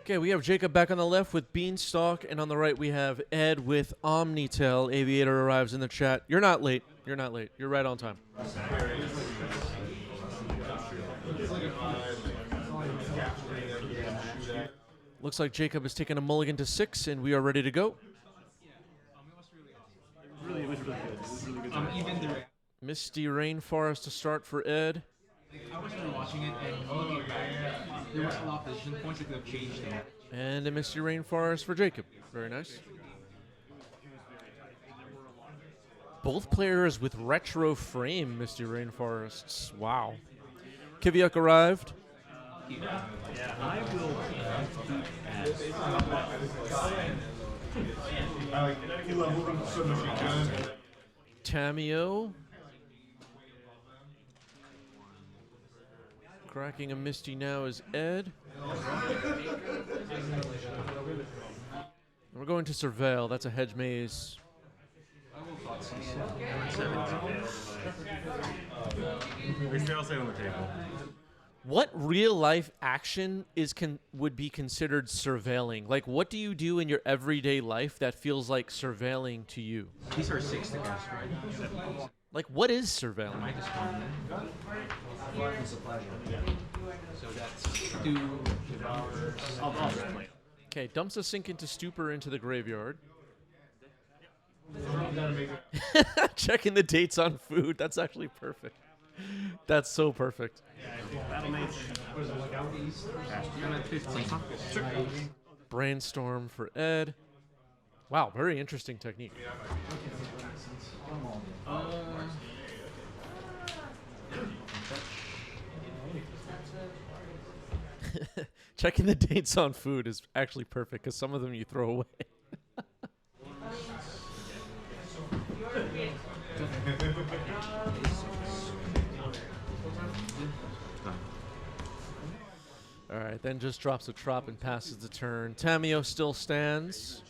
Okay, we have Jacob back on the left with Beanstalk, and on the right we have Ed with OmniTell. Aviator arrives in the chat. You're not late. You're not late. You're right on time. Looks like Jacob has taken a mulligan to 6, and we are ready to go. Really, it was really good. It was really good. Misty Rainforest to start for Ed. I was watching it, and looking back, there was a lot of decision points that could have changed there. And a Misty Rainforest for Jacob. Very nice. Both players with retro frame Misty Rainforests. Wow. Kiviak arrived. I will Tamio. Cracking a Misty now is Ed. We're going to Surveil. That's a hedge maze. We still say on the table. What real life action would be considered surveilling? Like, what do you do in your everyday life that feels like surveilling to you? These are 6 to cast, right? Like, what is surveilling? Might just come in. It's a pleasure. So that's 2 devours. I'll just play it. Okay, dumps a sink into stupor into the graveyard. Checking the dates on food. That's actually perfect. That's so perfect. Battle Mage. I'm at 15. Brainstorm for Ed. Wow, very interesting technique. Checking the dates on food is actually perfect because some of them you throw away. All right, then just drops a trop and passes the turn. Tamio still stands.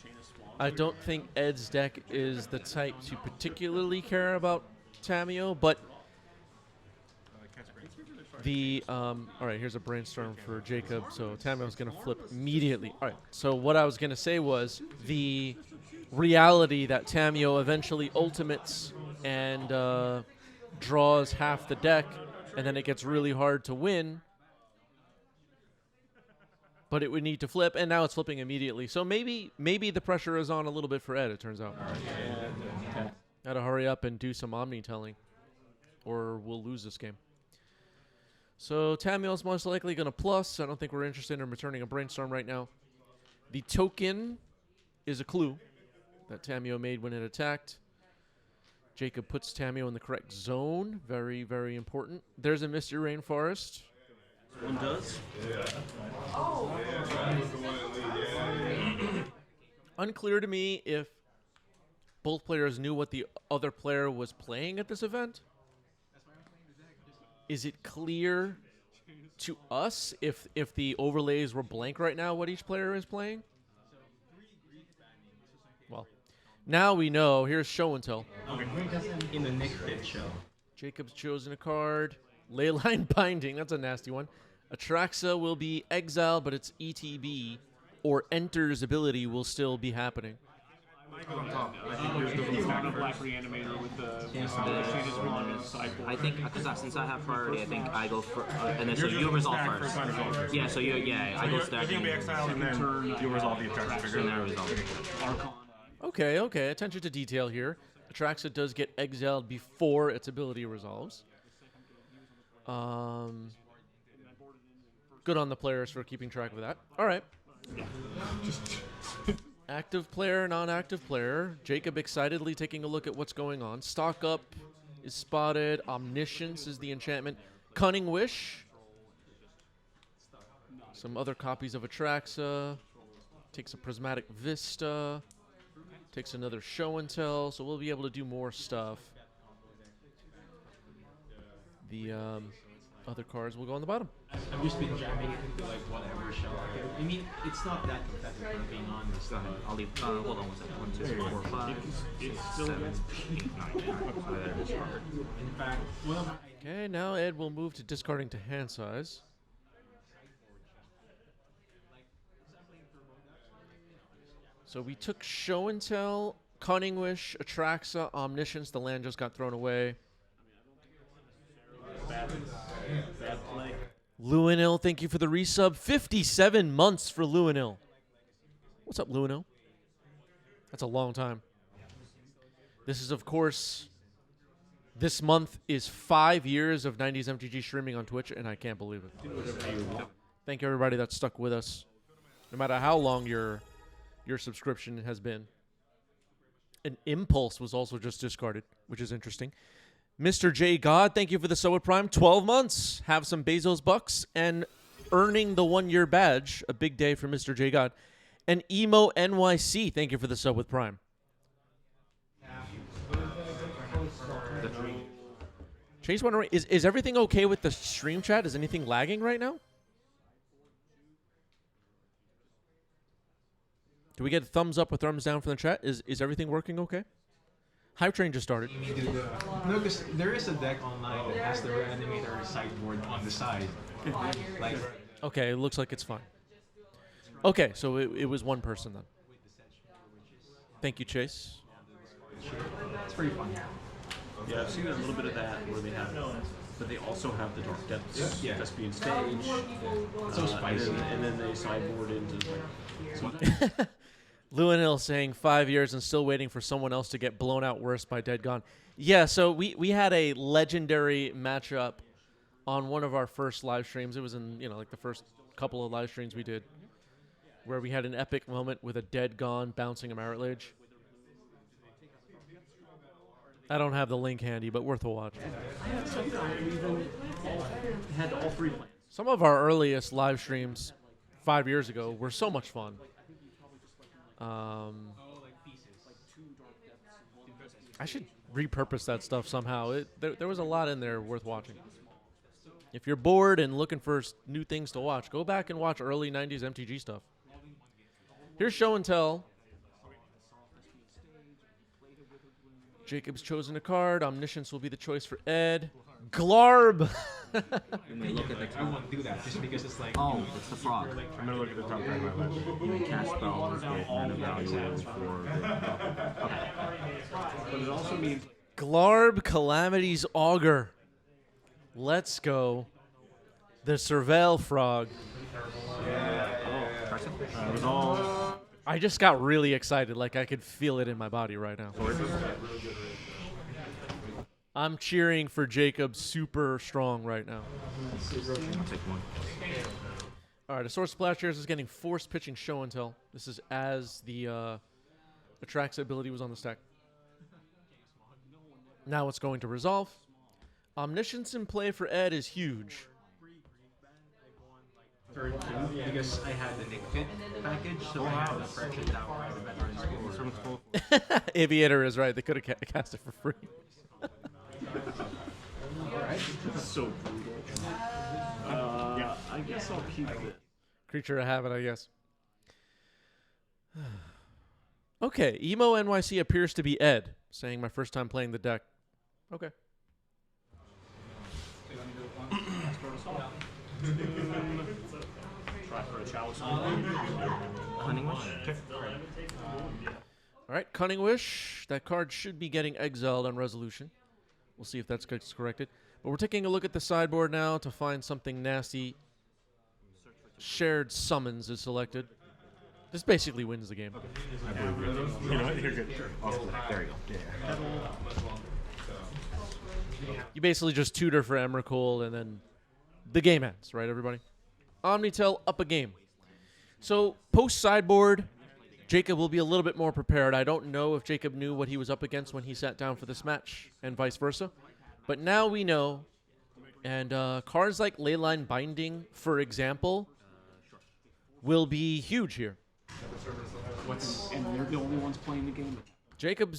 I don't think Ed's deck is the type to particularly care about Tamio, but all right, here's a brainstorm for Jacob. So Tamio's going to flip immediately. All right, so what I was going to say was the reality that Tamio eventually ultimates and draws half the deck, and then it gets really hard to win. But it would need to flip, and now it's flipping immediately. So maybe the pressure is on a little bit for Ed, it turns out. Gotta hurry up and do some omni-telling, or we'll lose this game. So Tamio's most likely going to plus. I don't think we're interested in returning a brainstorm right now. The token is a clue that Tamio made when it attacked. Jacob puts Tamio in the correct zone. Very, very important. There's a Misty Rainforest. One does. Unclear to me if both players knew what the other player was playing at this event. Is it clear to us if the overlays were blank right now what each player is playing? Well, now we know. Here's show and tell. Okay. In the Nick Fit show. Jacob's chosen a card. Leyline Binding. That's a nasty one. Atraxa will be exiled, but its ETB or Enter's ability will still be happening. On top. I think there's the Black Reanimator with the changes one and sideboard. I think because since I have priority, I think I go for and then so you resolve first. Yeah, so I go stacking. You're gonna be exiled and then you resolve the Atraxa trigger. And then I resolve. Okay. Attention to detail here. Atraxa does get exiled before its ability resolves. Good on the players for keeping track of that. All right. Active player, non-active player. Jacob excitedly taking a look at what's going on. Stock up is spotted. Omniscience is the enchantment. Cunning Wish. Some other copies of Atraxa. Takes a Prismatic Vista. Takes another Show and Tell. So we'll be able to do more stuff. The other cards will go on the bottom. I've just been jamming it into like whatever shell. I mean, it's not that competitive, for being honest. I'll leave. Hold on one second. 1, 2, 3, 4, 5, 6, 7, 8, 9, 10. So there it is. In fact, one of my Okay, now Ed will move to discarding to hand size. So we took Show and Tell, Cunning Wish, Atraxa, Omniscience. The land just got thrown away. Bad play. Luanil, thank you for the resub. 57 months for Luanil. What's up, Luanil? That's a long time. This is, of course, this month is 5 years of 90s MTG streaming on Twitch, and I can't believe it. Thank you, everybody that stuck with us, no matter how long your subscription has been. An Impulse was also just discarded, which is interesting. Mr. J. God, thank you for the Soa Prime. 12 months. Have some Bezos bucks and earning the 1-year badge. A big day for Mr. J. God. And Emo NYC, thank you for the sub with Prime. Chase wondering, is everything okay with the stream chat? Is anything lagging right now? Do we get a thumbs up or thumbs down from the chat? Is everything working okay? Hype Train just started. No, because there is a deck online that has the reanimator sideboard on the side. Like, okay, it looks like it's fine. Okay, so it was one person then. Thank you, Chase. it's pretty fun. Yeah, I've seen a little bit of that where they have, but they also have the Dark Depths that's being staged. So spicy. And then they sideboard into Luanil saying 5 years and still waiting for someone else to get blown out worse by Dead Gone. Yeah, so we had a legendary matchup on one of our first live streams. It was in, like the first couple of live streams we did, where we had an epic moment with a Dead Gone bouncing a Marit Lage. I don't have the link handy, but worth a watch. had all three plans. Some of our earliest live streams 5 years ago were so much fun. I should repurpose that stuff somehow. There was a lot in there worth watching. If you're bored and looking for new things to watch, go back and watch early 90s MTG stuff. Here's Show and Tell. Jacob's chosen a card. Omniscience will be the choice for Ed. Glarb. I won't do that just because it's like. Oh, it's the frog. I'm gonna look at the top card of my list. You may cast spells, get mana value for. But it also means Glarb Calamity's Augur. Let's go. The Surveil Frog. it was all. I just got really excited. Like I could feel it in my body right now. I'm cheering for Jacob super strong right now. I'll take one. All right, a Source Splash Chairs is getting force pitching Show and Tell. This is as the Atraxa ability was on the stack. Now it's going to resolve. Omniscience in play for Ed is huge. Turn 2 because I had the Nick Fit package, so I had the pressure down by the veteran school. Aviator is right. They could have cast it for free. So brutal. I guess I'll keep it. Creature of habit, I guess. Okay, Emo NYC appears to be Ed, saying my first time playing the deck. Okay. Try for a chalice. Cunning Wish? All right, Cunning Wish. That card should be getting exiled on resolution. We'll see if that's corrected. But we're taking a look at the sideboard now to find something nasty. Shared Summons is selected. This basically wins the game. You know what? You're good. There you go. Yeah. You basically just tutor for Emrakul, and then the game ends, right, everybody? OmniTell up a game. So, post-sideboard, Jacob will be a little bit more prepared. I don't know if Jacob knew what he was up against when he sat down for this match, and vice versa. But now we know, and cards like Leyline Binding, for example, will be huge here. And they're the only ones playing the game. Jacob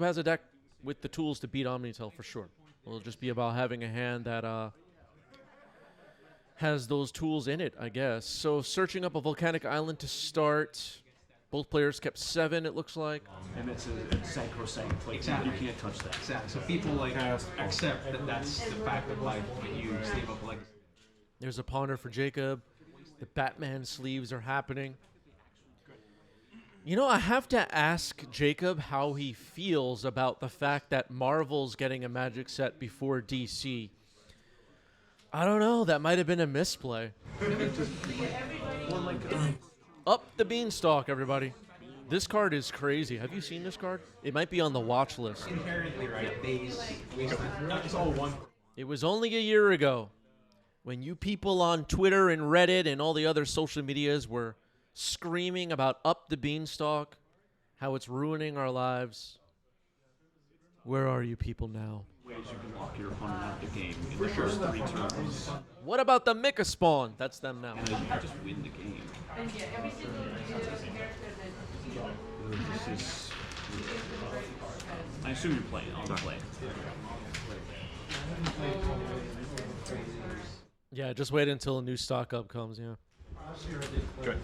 has a deck with the tools to beat OmniTell for sure. It'll just be about having a hand that has those tools in it, I guess. So searching up a volcanic island to start. Both players kept 7, it looks like. And it's sacrosanct. Like, Exactly. you can't touch that. Exactly. So people like accept that that's the fact of life when you save up like. There's a ponder for Jacob. The Batman sleeves are happening. You know, I have to ask Jacob how he feels about the fact that Marvel's getting a Magic set before DC. I don't know. That might have been a misplay. Up the Beanstalk, everybody. This card is crazy. Have you seen this card? It might be on the watch list. Inherently right. Base. It's all one. It was only a year ago when you people on Twitter and Reddit and all the other social medias were screaming about Up the Beanstalk, how it's ruining our lives. Where are you people now? Ways you can lock your opponent out of the game in the first 3 turns. What about the Mika Spawn? That's them now. And then you just win the game. This is... I assume you're playing on play. Yeah, just wait until a new stock up comes, yeah. Good.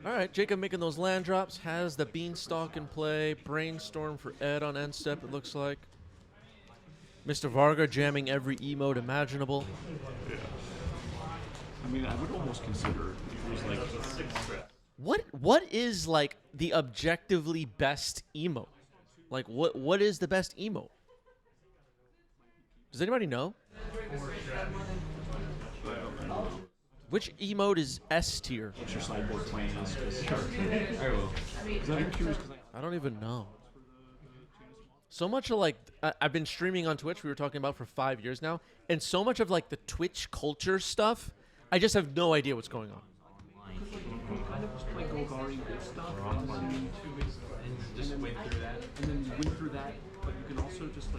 All right, Jacob making those land drops, has the Beanstalk in play. Brainstorm for Ed on end step, it looks like. Mr. Varga jamming every emote imaginable. Yeah. I mean, I would almost consider it was like... What is like the objectively best emote? Like what is the best emote? Does anybody know? Which emote is S tier? What's your sideboard playing as? I don't even know. So much of like I've been streaming on Twitch. We were talking about for 5 years now, and so much of like the Twitch culture stuff, I just have no idea what's going on. Kind of just play Golgari good stuff, And just went through that. and then you win through that, but you can also just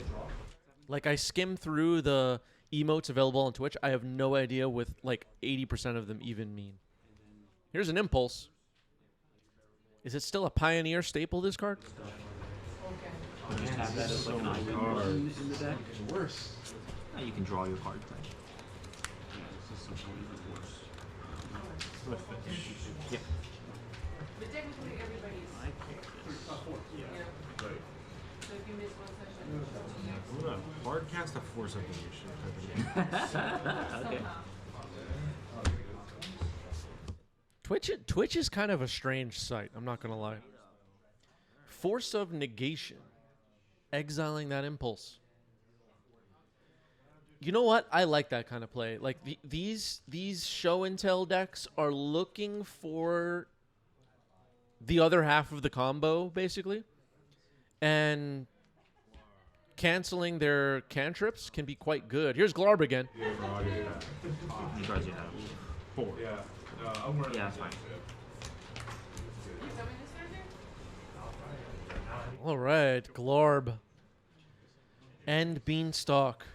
Like I skim through the emotes available on Twitch. I have no idea what like 80% of them even mean. Here's an Impulse. Is it still a Pioneer staple, this card? just have that as like an icon in the deck. Worse. You can draw your card. This is something even worse. Yeah. But technically everybody's so if you miss one session, Hard cast a force evolution. Okay. Twitch is kind of a strange site, I'm not going to lie. Force of Negation. Exiling that Impulse. You know what? I like that kind of play. Like these show and tell decks are looking for the other half of the combo, basically. And canceling their cantrips can be quite good. Here's Glarb again. How many cards do you have? 4. Yeah, that's fine. All right, Glarb. And Beanstalk.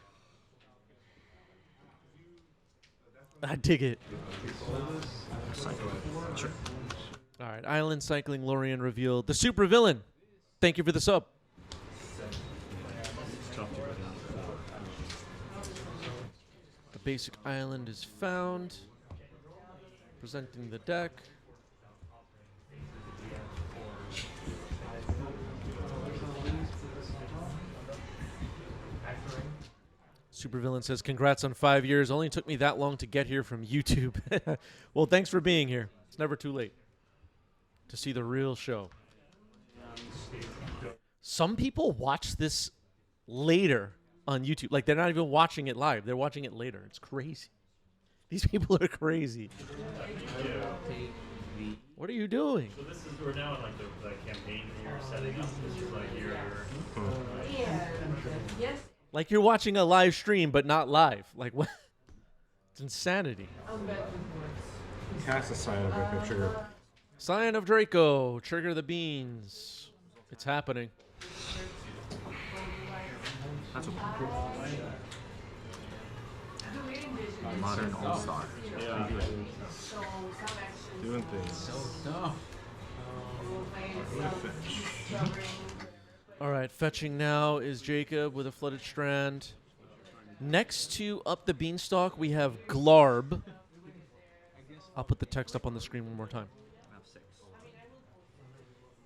I dig it. Sure. All right, Island Cycling Lorien revealed. The super villain. Thank you for the sub. It's tough to go down to 4. The basic island is found. Presenting the deck. Supervillain says, congrats on 5 years. Only took me that long to get here from YouTube. Well, thanks for being here. It's never too late to see the real show. Some people watch this later on YouTube. Like, they're not even watching it live. They're watching it later. It's crazy. These people are crazy. What are you doing? So this is, we're now in like the campaign that you're setting up. This is like your yeah, yes, Like you're watching a live stream, but not live. Like, what? It's insanity. I'm bad with words. Cast a sign of a trigger. Scion of Draco, trigger the beans. It's happening. That's okay. Modern All-Star. Yeah. So some actions Doing things. No. will play All right, fetching now is Jacob with a Flooded Strand. Next to Up the Beanstalk, we have Glarb. I'll put the text up on the screen one more time.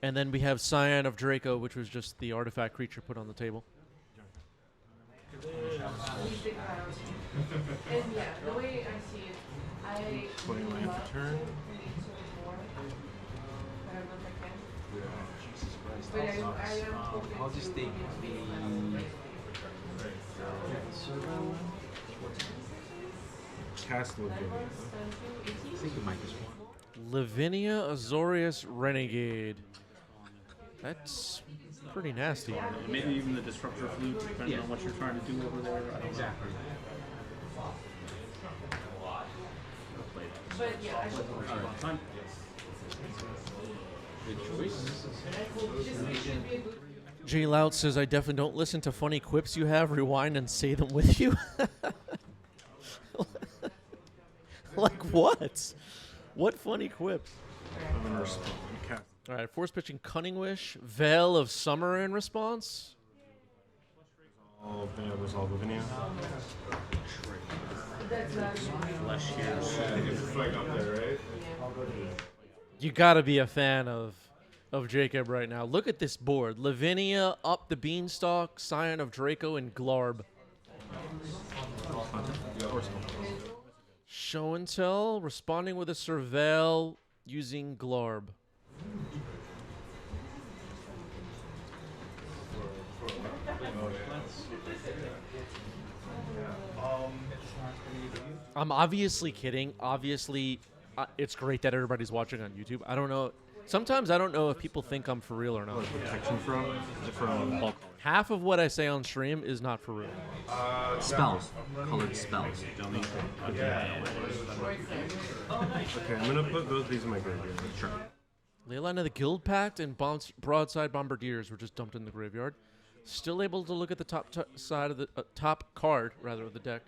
And then we have Scion of Draco, which was just the artifact creature put on the table. And yeah, the way I see it, I 20 land per turn. I'll just take the servo. Cast Lavinia. I think it might just one. Lavinia Azorius Renegade. That's pretty nasty. Maybe even the Disruptor Flute, depending on what you're trying to do over there. I don't know. Exactly. But yeah, I should. Alright, time. Good choice. J Loud says, I definitely don't listen to funny quips you have. Rewind and say them with you. Like what? What funny quips? I'm gonna respond. Cast. All right, force pitching Cunning Wish, Veil of Summer in response. All resolve Lavinia. Flesh here. It's like up there, right? You gotta be a fan of Jacob right now. Look at this board. Lavinia, up the Beanstalk, Scion of Draco, and Glarb. Show and Tell, responding with a Surveil using Glarb. I'm obviously kidding. Obviously, it's great that everybody's watching on YouTube. I don't know. Sometimes I don't know if people think I'm for real or not. Protection from? Is it from? Half of what I say on stream is not for real. Spells. Colored spells. Okay, I'm gonna put both these in my graveyard. Sure. Leyline of the Guild Pact and Broadside Bombardiers were just dumped in the graveyard. Still able to look at the side of the top card, rather, of the deck.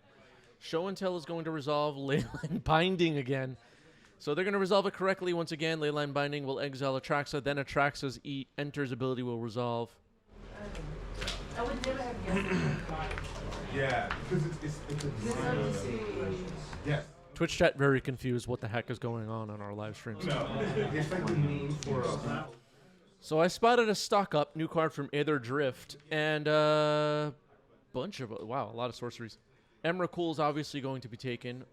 Show and Tell is going to resolve Leyline Binding again. So they're going to resolve it correctly once again. Leyline Binding will exile Atraxa, then Atraxa's enters ability will resolve. I would never have guessed. Yeah, because it's a yes. Twitch chat very confused what the heck is going on our live streams. No, it's like the name for a. So I spotted a stock up, new card from Aether Drift, and a bunch of, wow, a lot of sorceries. Emrakul's obviously going to be taken.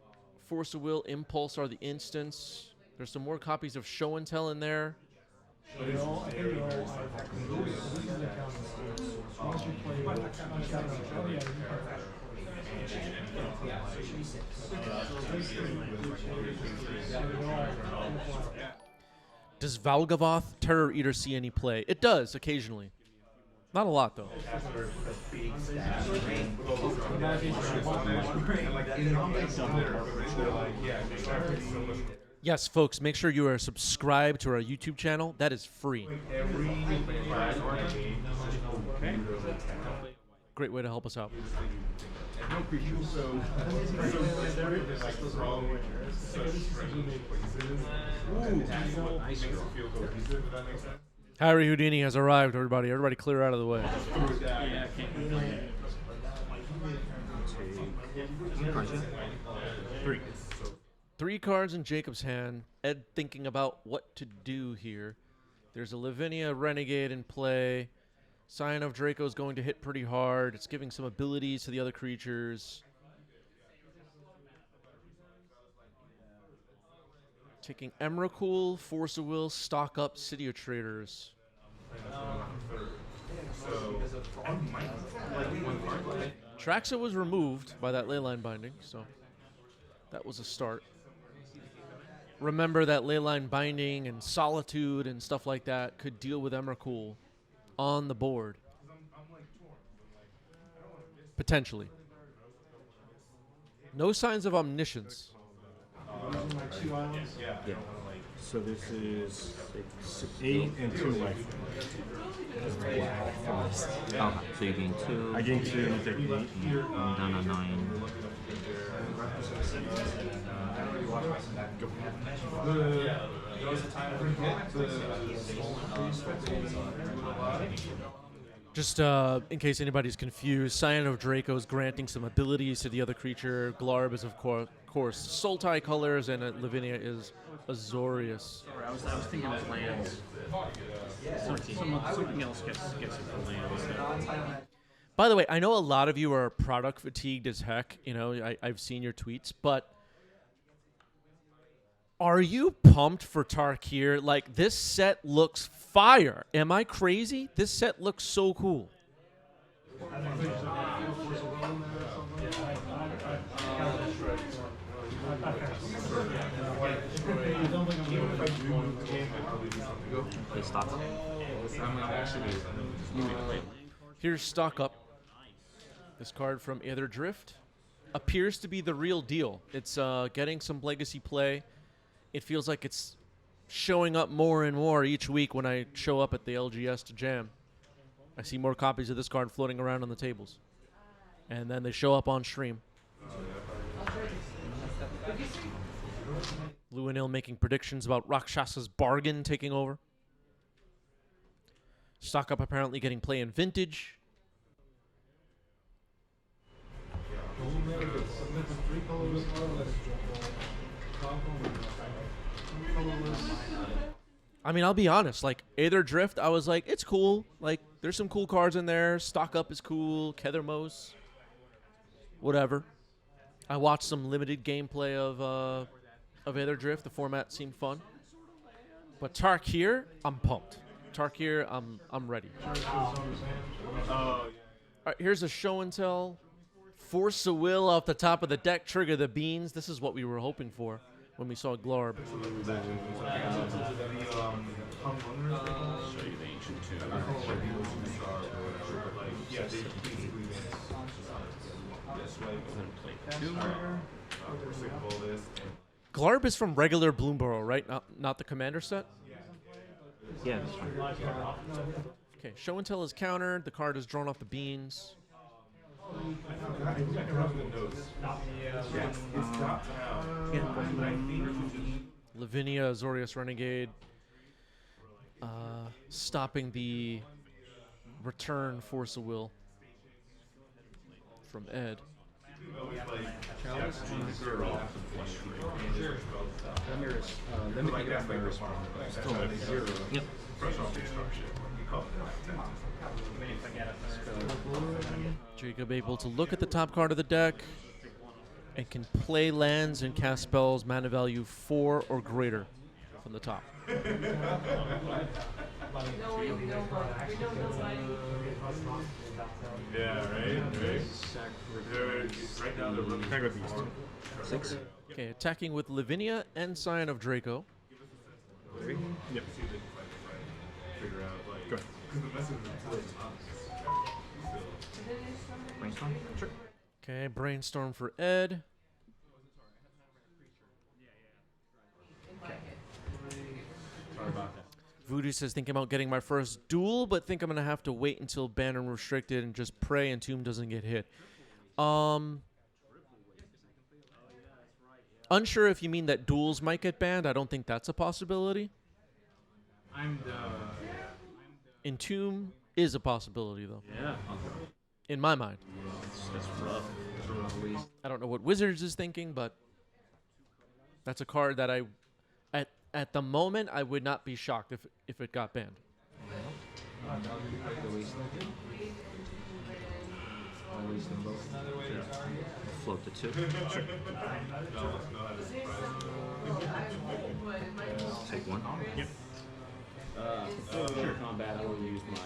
Force of Will, Impulse are the instants. There's some more copies of Show and Tell in there. Does Valgavoth Terror Eater see any play? It does, occasionally. Not a lot, though. Yes, folks, make sure you are subscribed to our YouTube channel. That is free. Great way to help us out. Harry Houdini has arrived, everybody. Everybody clear out of the way. Three cards in Jacob's hand. Ed thinking about what to do here. There's a Lavinia Renegade in play. Scion of Draco is going to hit pretty hard. It's giving some abilities to the other creatures. Taking Emrakul, Force of Will, stock up City of Traders. Traxa was removed by that Leyline Binding, so that was a start. Remember that Leyline Binding and Solitude and stuff like that could deal with Emrakul on the board. Potentially. No signs of Omniscience. Yeah. So this is 8 and 2 life. Okay, so you gain 2. I gain 2 and you take 8. I'm down to 9. Just in case anybody's confused, Scion of Draco is granting some abilities to the other creature. Glarb is, of course, Sultai colors, and Lavinia is Azorius. Sorry, I was thinking of lands. Something else gets it for lands. By the way, I know a lot of you are product fatigued as heck. You know, I've seen your tweets, but Are you pumped for Tarkir? Like, this set looks fire. Am I crazy? This set looks so cool. Play stock up. Here's Stock Up. This card from Aether Drift appears to be the real deal. It's getting some legacy play. It feels like it's showing up more and more each week when I show up at the LGS to jam. I see more copies of this card floating around on the tables. And then they show up on stream. Luanil making predictions about Rakshasa's Bargain taking over. Stock Up apparently getting play in Vintage. I mean, I'll be honest, like, Aether Drift, I was like, it's cool. Like, there's some cool cards in there. Stock Up is cool. Kethermos. Whatever. I watched some limited gameplay of Aether Drift. The format seemed fun. But Tarkir, I'm pumped. Tarkir, I'm ready. All right, here's a show and tell. Force a will off the top of the deck, trigger the beans. This is what we were hoping for when we saw Glorb. Show you the ancient Glarb is from regular Bloomborough, right? Not the Commander set? Yeah, that's right. Okay, show and tell is countered. The card is drawn off the beans. Lavinia, Azorius Renegade. Stopping the return Force of Will from Ed. Yep. Jacob able to look at the top card of the deck and can play lands and cast spells mana value 4 or greater from the top. Yeah, right? Right down the road. Can I go these two? 6. Okay, attacking with Lavinia and Scion of Draco. Yep. Go ahead. Brainstorm? Sure. Okay, Brainstorm for Ed. Voodoo says, thinking about getting my first duel, but think I'm going to have to wait until banned and restricted and just pray Entomb doesn't get hit. Unsure if you mean that duels might get banned. I don't think that's a possibility. Entomb is a possibility, though. Yeah. In my mind. That's rough. I don't know what Wizards is thinking, but that's a card that at the moment I would not be shocked if it got banned. Float the 2. Take 1. Yep. For combat, I will use my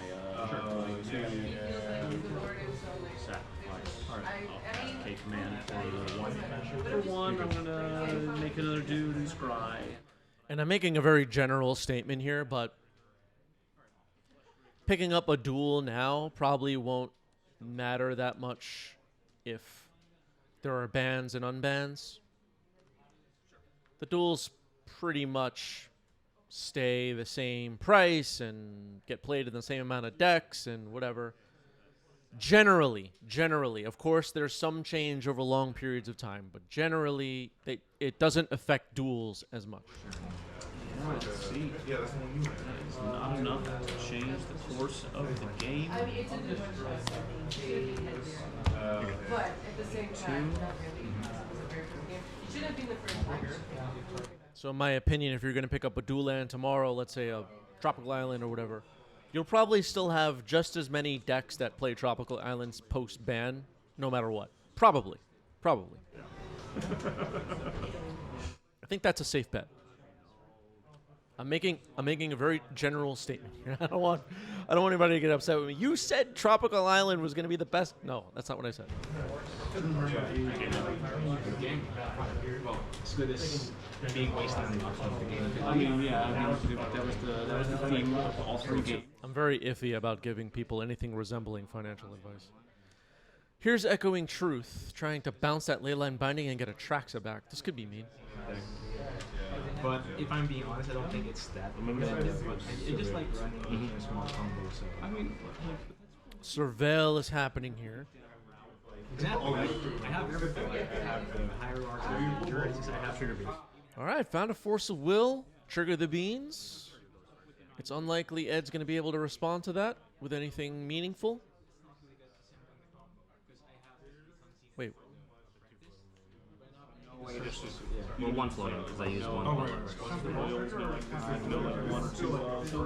sacrifice. Alright, I'll take command for 1. For 1, I'm gonna make another dude and scry. And I'm making a very general statement here, but picking up a duel now probably won't matter that much if there are bans and unbans. The duels pretty much stay the same price and get played in the same amount of decks and whatever. Generally, of course, there's some change over long periods of time, but generally, it doesn't affect duels as much. Let's see. Yeah, that's the one you It's not enough to change the course of the game. I mean, it's a good but at the same time, not really. It was a very first game. It should have been the first one. So in my opinion, if you're going to pick up a dual land tomorrow, let's say a Tropical Island or whatever, you'll probably still have just as many decks that play Tropical Islands post-ban, no matter what. Probably. I think that's a safe bet. I'm making a very general statement. I don't want anybody to get upset with me. You said Tropical Island was going to be the best. No, that's not what I said. Well, as good as being wasted on the game. I mean, yeah, that was the theme of all three games. I'm very iffy about giving people anything resembling financial advice. Here's Echoing Truth, trying to bounce that Leyline binding and get a Traxa back. This could be mean. But if I'm being honest, I don't think it's that repetitive. But I just like running a small combo. So I mean, Surveil is happening here. exactly. I have everything. I have the hierarchy, I have endurance, I have trigger beats. All right, found a Force of Will. Trigger the beans. It's unlikely Ed's going to be able to respond to that with anything meaningful. Wait. Well, one floating because I used one.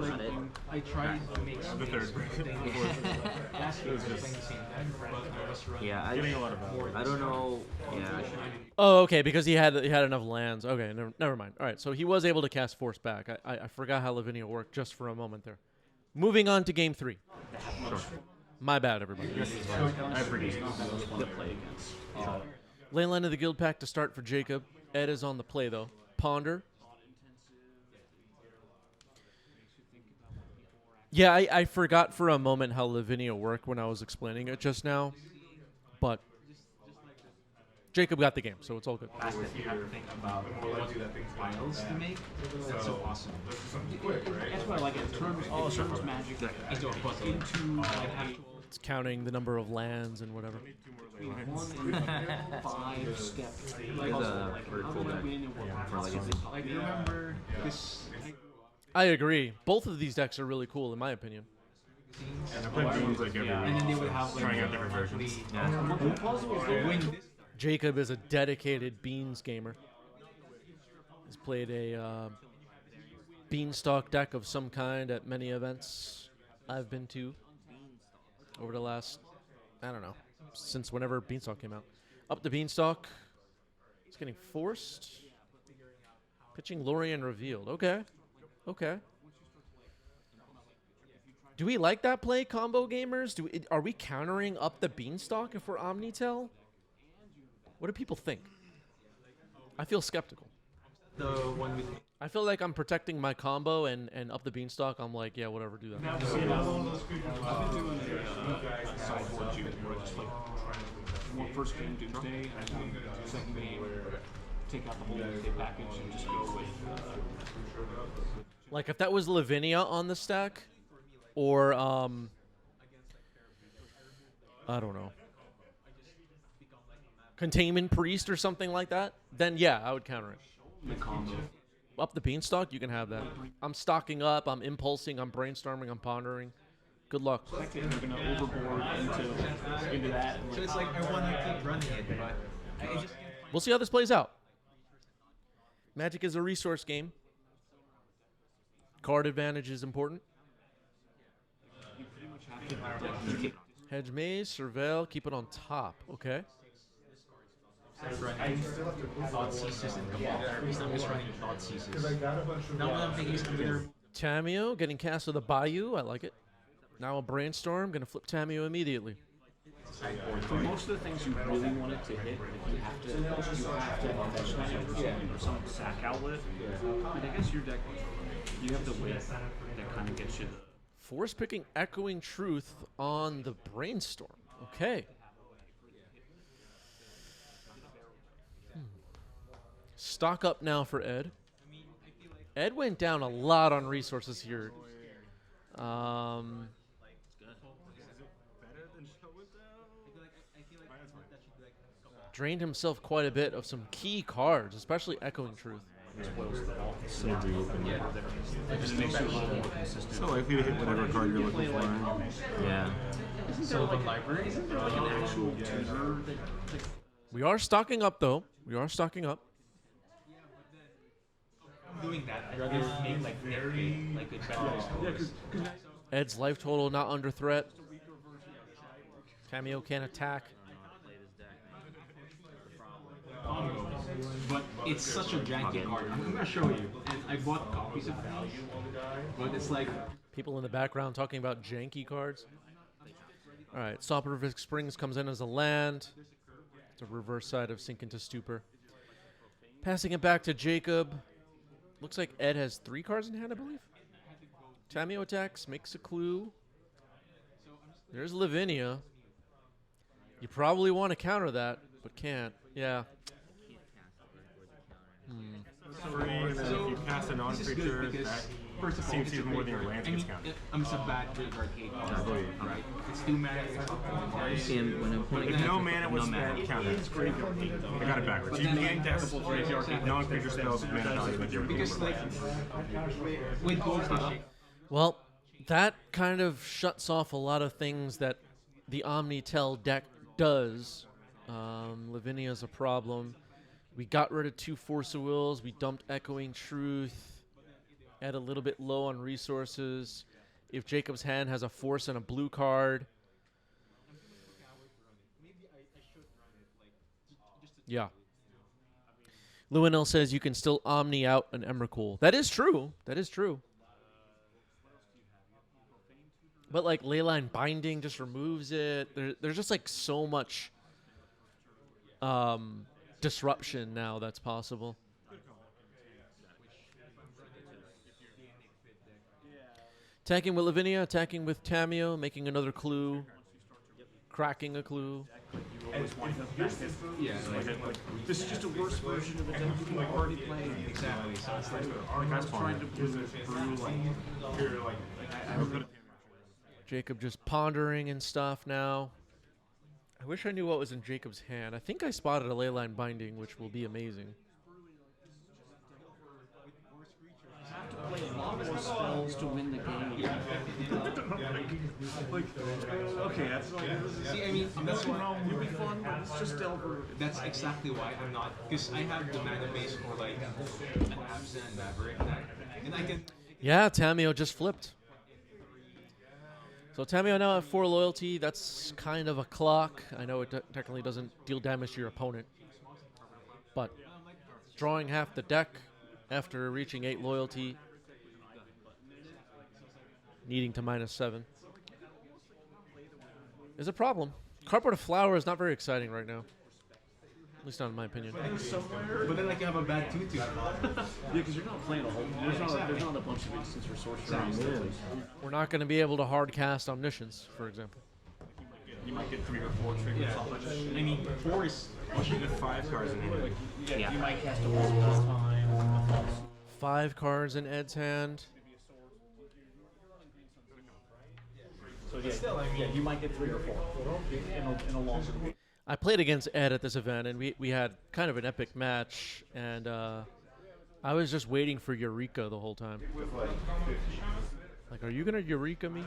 Not it. I tried to make some third. Last year, I was playing the same deck. Yeah, I don't know. Yeah. Oh, okay, because he had enough lands. Okay, never mind. All right, so he was able to cast Force back. I forgot how Lavinia worked just for a moment there. Moving on to game 3. Sure. My bad, everybody. I forget. To play against. Leyline of the Guild Pack to start for Jacob. Ed is on the play, though. Ponder. Yeah, I forgot for a moment how Lavinia worked when I was explaining it just now. But Jacob got the game, so it's all good. The fact that you have to think about what files to make, that's so awesome. that's what I like. It turns magic into actual. It's counting the number of lands and whatever. 1 in 5 step puzzle. Like, very how cool do I deck. win and what? For Legacy. Like, remember this. I agree. Both of these decks are really cool, in my opinion. I play Beans like every And then they would have like trying out different versions. The puzzle is the win. Jacob is a dedicated Beans gamer. He's played a Beanstalk deck of some kind at many events I've been to over the last, I don't know, since whenever Beanstalk came out. Up the Beanstalk. He's getting forced. Pitching Lorien revealed. Okay. Okay. Do we like that play, combo gamers? Are we countering up the Beanstalk if we're OmniTell? What do people think? I feel skeptical. the one with I feel like I'm protecting my combo and up the Beanstalk. I'm like, yeah, whatever, do that. I've been doing a sideboard too, where it's like first game Doomsday, and then second game take out the whole Doomsday package and just go with. Like if that was Lavinia on the stack, or I don't know, Containment Priest or something like that, then yeah, I would counter it. The combo. Up the Beanstalk, you can have that. I'm stocking up, I'm impulsing, I'm brainstorming, I'm pondering. Good luck. I think they're gonna overboard into that. And so it's like I want to keep running it, but I just We'll see how this plays out. Magic is a resource game. Card advantage is important. Hedge Maze, Surveil, keep it on top. Okay. running Thought Ceases and Cabal. I'm just running Thought Ceases. Now what I'm thinking is either Tameo getting cast with a Bayou. I like it. Now a Brainstorm. Going to flip Tameo immediately. for most of the things you really want it to hit, you have to or some sack outlet. But I guess your deck, you have the width that kind of gets you the. Force picking Echoing Truth on the Brainstorm. Okay. Stock up now for Ed. Ed went down a lot on resources here. Drained himself quite a bit of some key cards, especially Echoing Truth. So likely to hit whatever card you're looking for. Yeah. Sylvan Library, like an actual tuner. We are stocking up, though. We are stocking up. Doing that, I'd rather make like very like good scores. Ed's life total not under threat. Cameo can't attack. But it's such a janky card. I'm gonna show you. And I bought copies of value, but it's like People in the background talking about janky cards. All right, Soporific Springs comes in as a land. It's a reverse side of Sink into Stupor. Passing it back to Jacob. Looks like Ed has 3 cards in hand, I believe. Tamio attacks, makes a clue. There's Lavinia. You probably want to counter that, but can't. Yeah. Free, and then if you cast a non-creature, that first of all, seems even more than your lands gets counted. It's a bad arcade card, right? It's 2 mana. And when I'm playing If no mana was spent, counter. I got it backwards. You can't cast non-creature spells with mana value with your Because like with both Well, that kind of shuts off a lot of things that the OmniTell deck does. Lavinia's a problem. We got rid of 2 Force of Wills. We dumped Echoing Truth. Add a little bit low on resources. If Jacob's hand has a Force and a blue card. Yeah. Lewinell says you can still Omni out an Emrakul. That is true. That is true. But like Leyline Binding just removes it. There's just like so much disruption now that's possible. Attacking with Lavinia, attacking with Tamio, making another clue, cracking a clue. Yeah, this is just a worse version of the deck you already played. Exactly. So it's like I was trying to brew like Jacob just pondering and stuff now. I wish I knew what was in Jacob's hand. I think I spotted a Leyline Binding, which will be amazing. You have to play a lot more spells to win the game. okay, that's why. See, I mean, that's why it would be fun, but it's just Delver. That's exactly why I'm not, because I have the mana base for like an Absent and Maverick deck, and I can. Yeah, Tamio just flipped. So Tamio now at 4 loyalty. That's kind of a clock. I know it technically doesn't deal damage to your opponent, but drawing half the deck after reaching 8 loyalty, needing to -7 is a problem. Carpet of Flower is not very exciting right now. At least not in my opinion. But then like you have a bad tutu. Yeah, because you're not playing a whole. There's not a bunch of instants for sorcery. We're not going to be able to hard cast Omniscience, for example. You might get 3 or 4 triggers. Yeah. I mean, 4 is. You get 5 cards in hand. Yeah. You might cast a multiple time. 5 cards in Ed's hand. So yeah, you might get 3 or 4 in a long game. I played against Ed at this event, and we had kind of an epic match, and I was just waiting for Eureka the whole time. Like, are you going to Eureka me?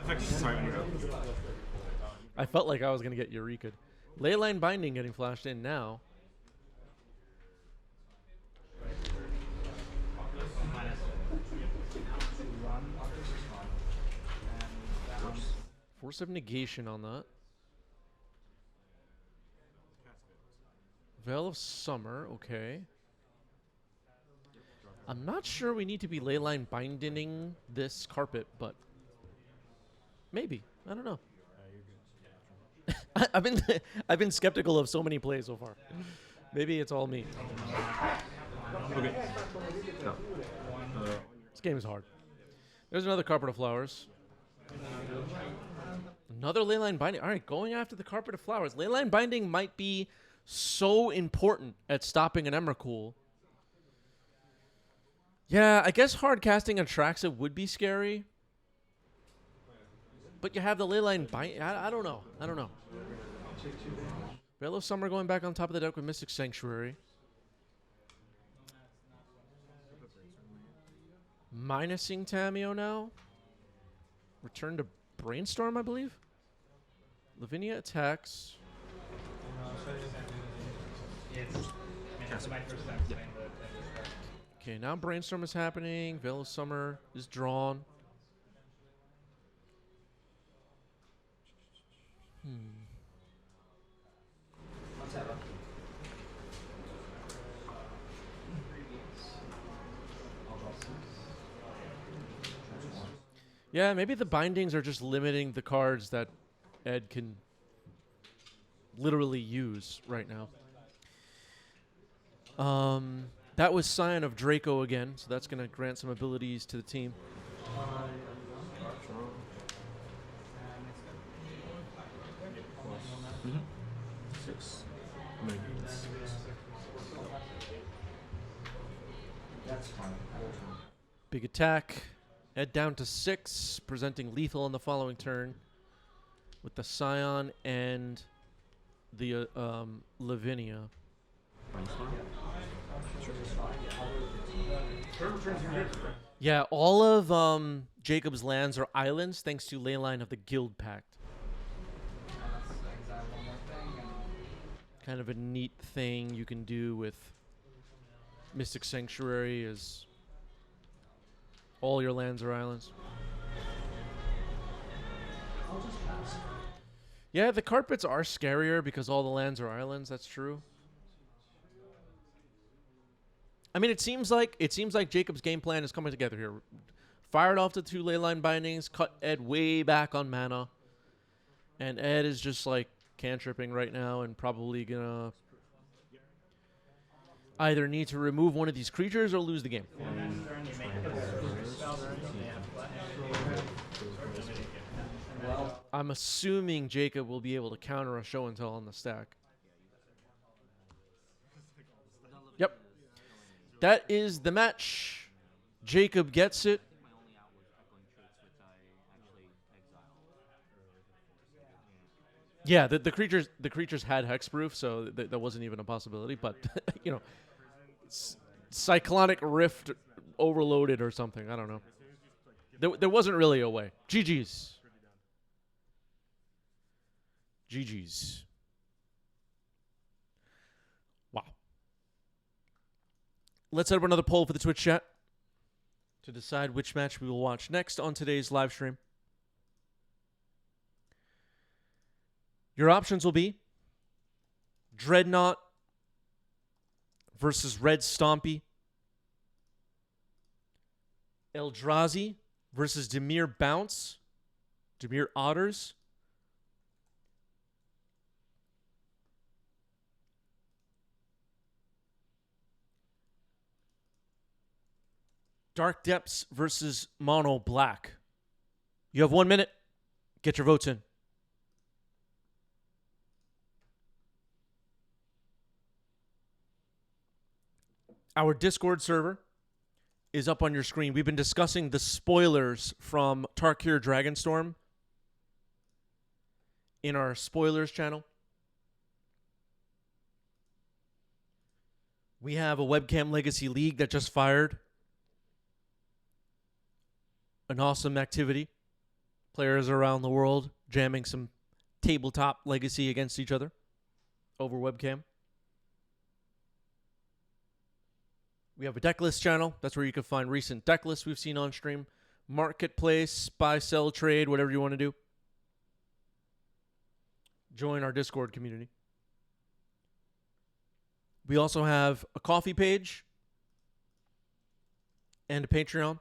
I felt like I was going to get Eureka'd. Leyline Binding getting flashed in now. Force of Negation on that. Veil of Summer, okay. I'm not sure we need to be Leyline Binding this carpet, but maybe. I don't know. I've been skeptical of so many plays so far. Maybe it's all me. Okay. This game is hard. There's another Carpet of Flowers. Another Leyline Binding. All right, going after the Carpet of Flowers. Leyline Binding might be so important at stopping an Emrakul. Yeah, I guess hard casting Atraxa would be scary. But you have the Leyline Binding. I don't know. I don't know. Veil of Summer going back on top of the deck with Mystic Sanctuary. Minusing Tamio now. Return to Brainstorm, I believe. Lavinia attacks. Okay, now Brainstorm is happening. Veil of Summer is drawn. Yeah, maybe the bindings are just limiting the cards that Ed can literally use right now. That was Scion of Draco again, so that's going to grant some abilities to the team. Six. That's fine. Big attack. Ed down to 6, presenting lethal on the following turn with the Scion and the Lavinia. Yeah, all of Jacob's lands are islands thanks to Leyline of the Guild Pact. Kind of a neat thing you can do with Mystic Sanctuary is all your lands are islands. Yeah, the carpets are scarier because all the lands are islands. That's true. I mean, it seems like Jacob's game plan is coming together here. Fired off the 2 Leyline bindings, cut Ed way back on mana, and Ed is just like cantripping right now and probably gonna either need to remove one of these creatures or lose the game. I'm assuming Jacob will be able to counter a show and tell on the stack. Yep. That is the match. Jacob gets it. Yeah, the creatures had hexproof, so that wasn't even a possibility. But you know, Cyclonic Rift overloaded or something. I don't know. There wasn't really a way. GG's. GG's. Wow. Let's set up another poll for the Twitch chat to decide which match we will watch next on today's live stream. Your options will be Dreadnought versus Red Stompy, Eldrazi versus Dimir Bounce, Dimir Otters, Dark Depths versus Mono Black. You have 1 minute. Get your votes in. Our Discord server is up on your screen. We've been discussing the spoilers from Tarkir Dragonstorm in our spoilers channel. We have a Webcam Legacy League that just fired. An awesome activity. Players around the world jamming some tabletop Legacy against each other over webcam. We have a deck list channel. That's where you can find recent deck lists we've seen on stream. Marketplace, buy, sell, trade, whatever you want to do. Join our Discord community. We also have a coffee page and a Patreon.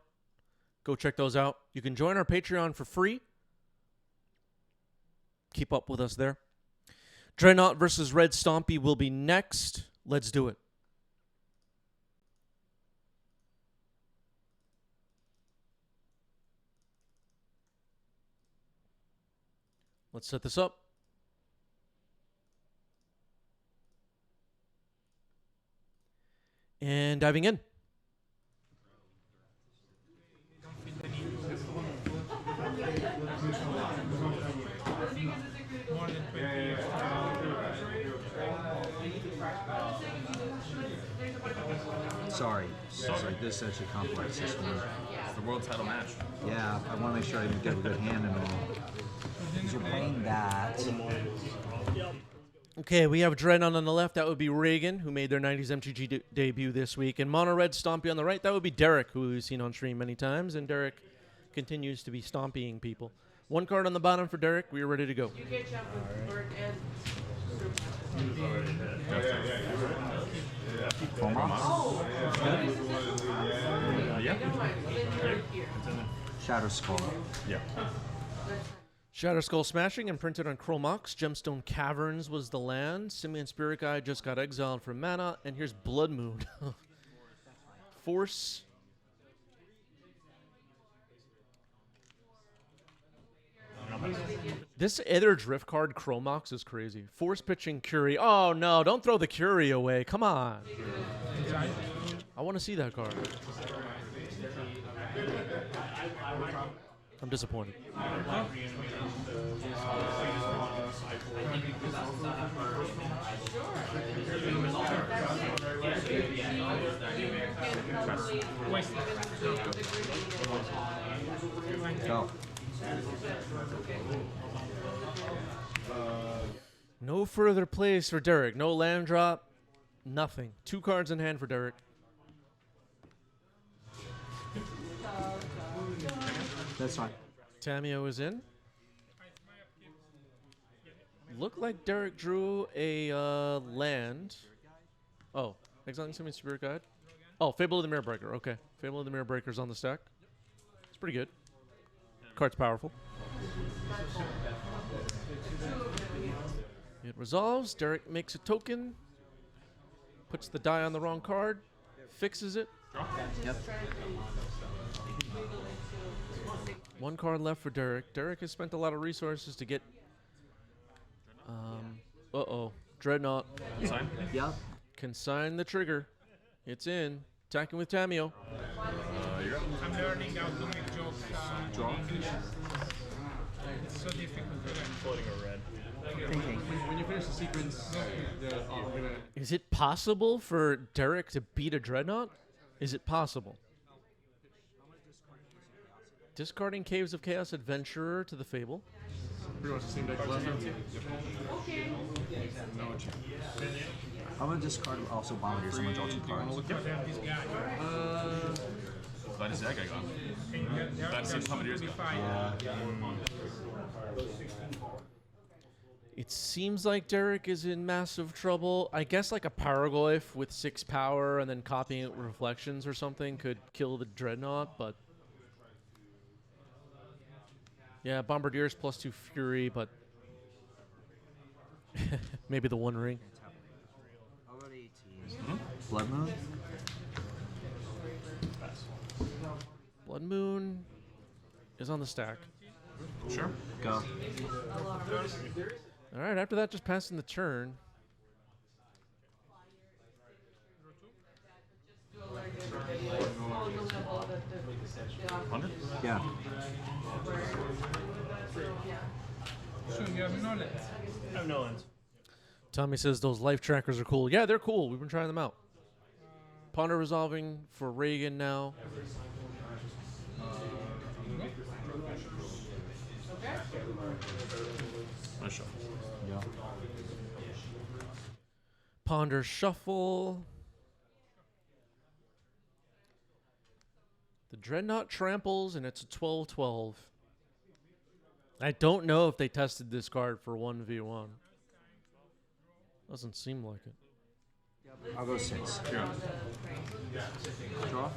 Go check those out. You can join our Patreon for free. Keep up with us there. Dreadnought versus Red Stompy will be next. Let's do it. Let's set this up. And diving in. Sorry, this is actually complex. This one. It's the world title match. Yeah, I want to make sure I get a good hand in all. Because you're playing that. Okay, we have Dreadnought on the left. That would be Reagan, who made their 90s MTG debut this week. And Mono Red Stompy on the right. That would be Derek, who we've seen on stream many times. And Derek continues to be stompying people. 1 card on the bottom for Derek. We are ready to go. You can jump with Bert and Shadow Skull. Yeah. Shatter Skull smashing and printed on Chromox. Gemstone Caverns was the land. Simian Spirit Guide just got exiled from mana. And here's Blood Moon. Force. This Ether Drift card, Chromox, is crazy. Force pitching Curie. Oh no, don't throw the Curie away. Come on. I want to see that card. I'm disappointed. Go. No further plays for Derek. No land drop. Nothing. 2 cards in hand for Derek. That's fine. Tamio is in. Looked like Derek drew a land. Oh, exiling Simian Spirit Guide. Oh, Fable of the Mirror Breaker. Okay. Fable of the Mirror Breaker's on the stack. It's pretty good. Card's powerful. It resolves. Derek makes a token. Puts the die on the wrong card. Fixes it. Yep. 1 card left for Derek. Derek has spent a lot of resources to get... Dreadnought. Sign? Yep. Consign the trigger. It's in. Attacking with Tamio. You're up. I'm learning how to make jokes in English. It's so difficult to learn. Floating a red. When you finish the sequence, I'm gonna. Is it possible for Derek to beat a Dreadnought? Is it possible? Discarding Caves of Chaos Adventurer to the Fable. Pretty much the same deck as last time. I'm gonna discard also Bombardier, someone draw 2 cards. This guy. Glad to see that guy gone. Glad to see Bombardiers gone. Yeah. It seems like Derek is in massive trouble. I guess like a Paraglyph with 6 power and then copying it with Reflections or something could kill the Dreadnought, but... Yeah, Bombardiers plus 2 Fury, but... maybe the 1 ring. Blood Moon? Blood Moon is on the stack. Sure. Go. All right, after that, just passing the turn. Yeah. So you have knowledge. I have no lands. Tommy says those life trackers are cool. Yeah, they're cool. We've been trying them out. Ponder resolving for Reagan now. Nice shuffle. Yeah. Ponder shuffle. The Dreadnought tramples, and it's a 12-12. I don't know if they tested this card for 1v1. Doesn't seem like it. I'll go 6. Yeah. Draw.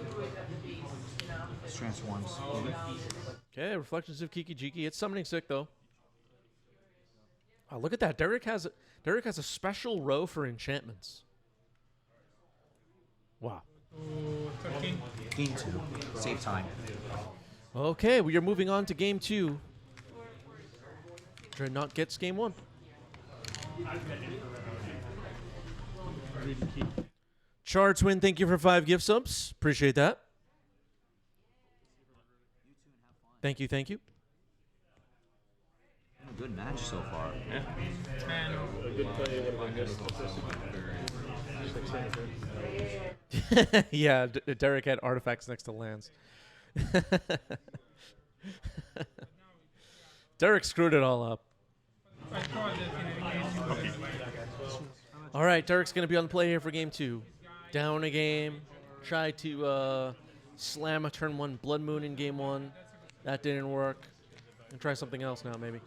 Strength ones. Okay, Reflections of Kiki Jiki. It's summoning sick though. Oh, look at that. Derek has a special row for enchantments. Wow. 13. Game 2. Save time. Okay, we are moving on to game 2. Dreadnought gets game 1. Char Twin, thank you for 5 gift subs. Appreciate that. Thank you, thank you. A good match so far. And A good play would have been this. Yeah, Derek had artifacts next to lands. Derek screwed it all up. I call that in a game. All right, Derek's going to be on the play here for game 2. Down a game. Try to slam a turn 1 Blood Moon in game 1. That didn't work. And try something else now, maybe.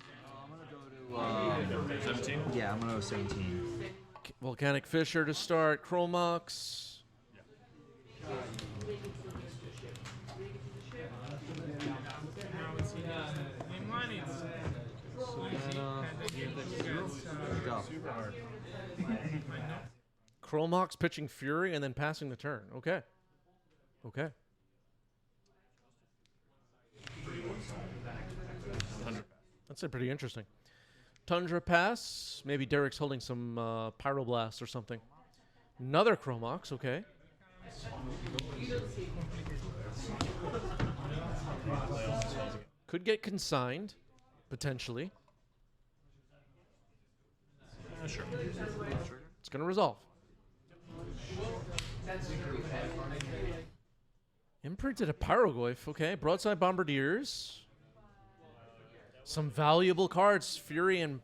I'm gonna go to 17? yeah, I'm gonna go 17. Volcanic Fisher to start. Chromox. Chromox pitching Fury and then passing the turn. Okay. Okay. That's pretty interesting. Tundra pass. Maybe Derek's holding some Pyroblast or something. Another Chromox. Okay. Could get consigned, potentially. Sure. It's going to resolve. Imprinted a Pyroglyph. Okay. Broadside Bombardiers. Some valuable cards, Fury and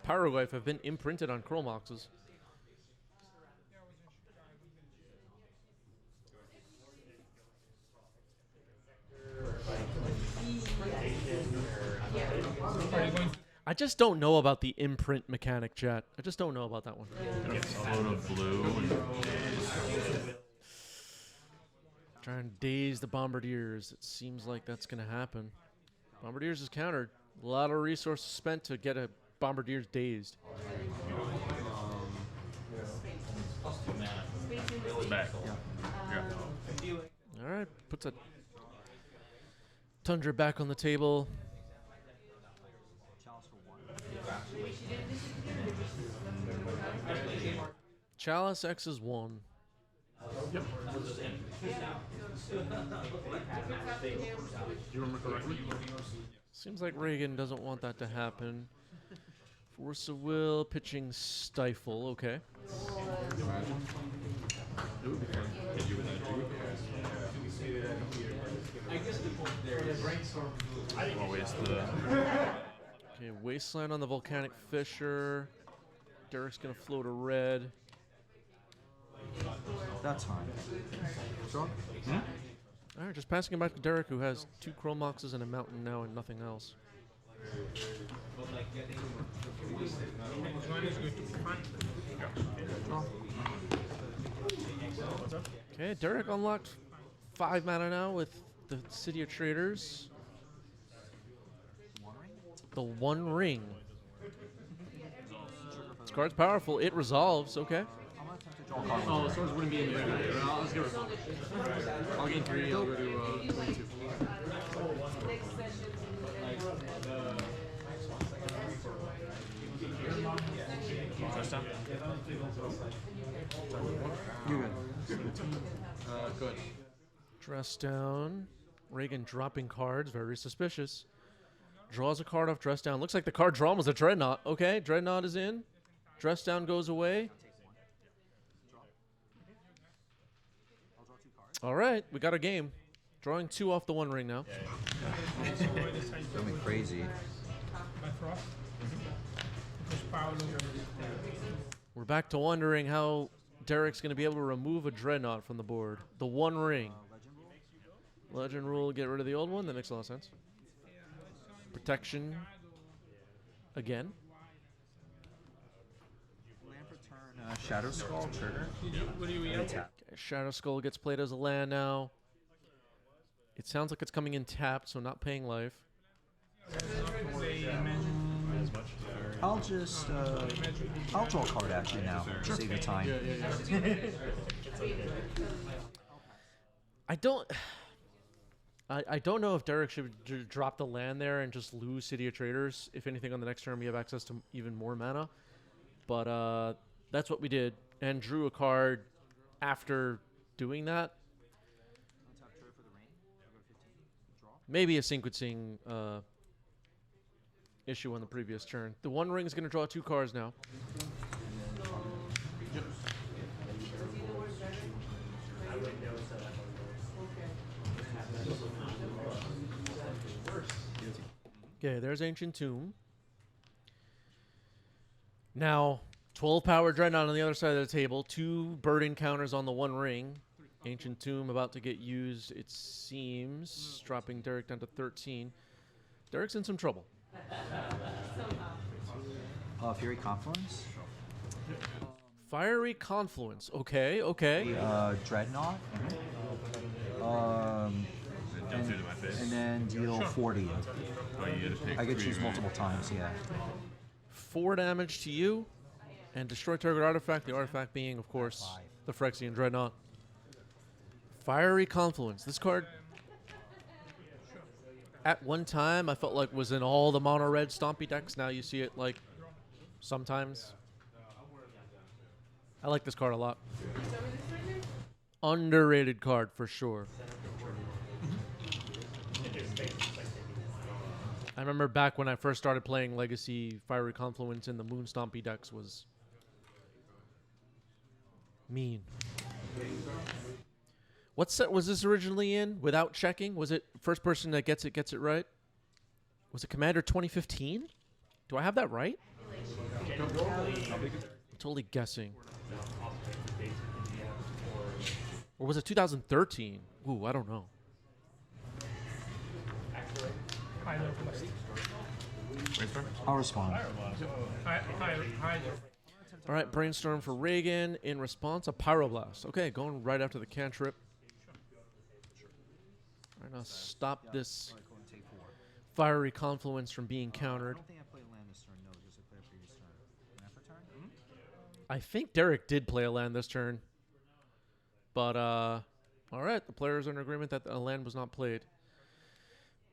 Pyroglyph, have been imprinted on Chromoxes. I just don't know about the imprint mechanic, chat. I just don't know about that one. A load of blue. Trying to daze the Bombardiers. It seems like that's going to happen. Bombardiers is countered. A lot of resources spent to get a Bombardiers dazed. Back. All right, puts a Tundra back on the table. Chalice X is 1. Yep. You remember correctly? Seems like Reagan doesn't want that to happen. Force of Will, pitching Stifle. Okay. Okay, Wasteland on the Volcanic Fisher. Derek's gonna float a red. That's fine. All right, just passing it back to Derek, who has 2 Chromoxes and a mountain now and nothing else. Okay, Derek unlocked 5 mana now with the City of Traders. The One Ring. This card's powerful. It resolves. Okay. Oh, the swords wouldn't be in there. Let's give it a I'll gain 3. I'll go to 22. Touchdown? You're good. Good. Dress down. Reagan dropping cards. Very suspicious. Draws a card off dress down. Looks like the card drawn was a Dreadnought. Okay, Dreadnought is in. Dress down goes away. All right, we got a game. Drawing 2 off the One Ring now. Going crazy. We're back to wondering how Derek's going to be able to remove a Dreadnought from the board. The One Ring. Legend rule, get rid of the old one. That makes a lot of sense. Protection. Again. Land for turn, Shadow Skull trigger. What do you eat? Shadow Skull gets played as a land now. It sounds like it's coming in tapped, so not paying life. I'll just, I'll draw a card actually now. Save the time. I don't know if Derek should drop the land there and just lose City of Traders. If anything, on the next turn we have access to even more mana. But that's what we did, and drew a card after doing that. Maybe a sequencing issue on the previous turn. The One Ring is going to draw 2 cards now. Okay, there's Ancient Tomb. Now, 12 power Dreadnought on the other side of the table. 2 burden counters on the One Ring. Ancient Tomb about to get used, it seems. Dropping Derek down to 13. Derek's in some trouble. Fury Confluence. Fiery Confluence. Okay, okay. Dreadnought. And then deal 4 to you. Oh, you get to pick I could three, choose right? multiple times, yeah. 4 damage to you, and destroy target artifact. The artifact being, of course, the Phyrexian Dreadnought. Fiery Confluence. This card, at one time, I felt like was in all the mono red Stompy decks. Now you see it like sometimes. I like this card a lot. Underrated card for sure. I remember back when I first started playing Legacy, Fiery Confluence in the Moon Stompy decks was mean. What set was this originally in? Without checking, was it first person that gets it right? Was it Commander 2015? Do I have that right? I'm totally guessing. Or was it 2013? Ooh, I don't know. I'll respond. All right, Brainstorm for Reagan. In response, a Pyroblast. Okay, going right after the cantrip. All right, now stop this Fiery Confluence from being countered. I think Derek did play a land this turn. But, all right, the players are in agreement that a land was not played.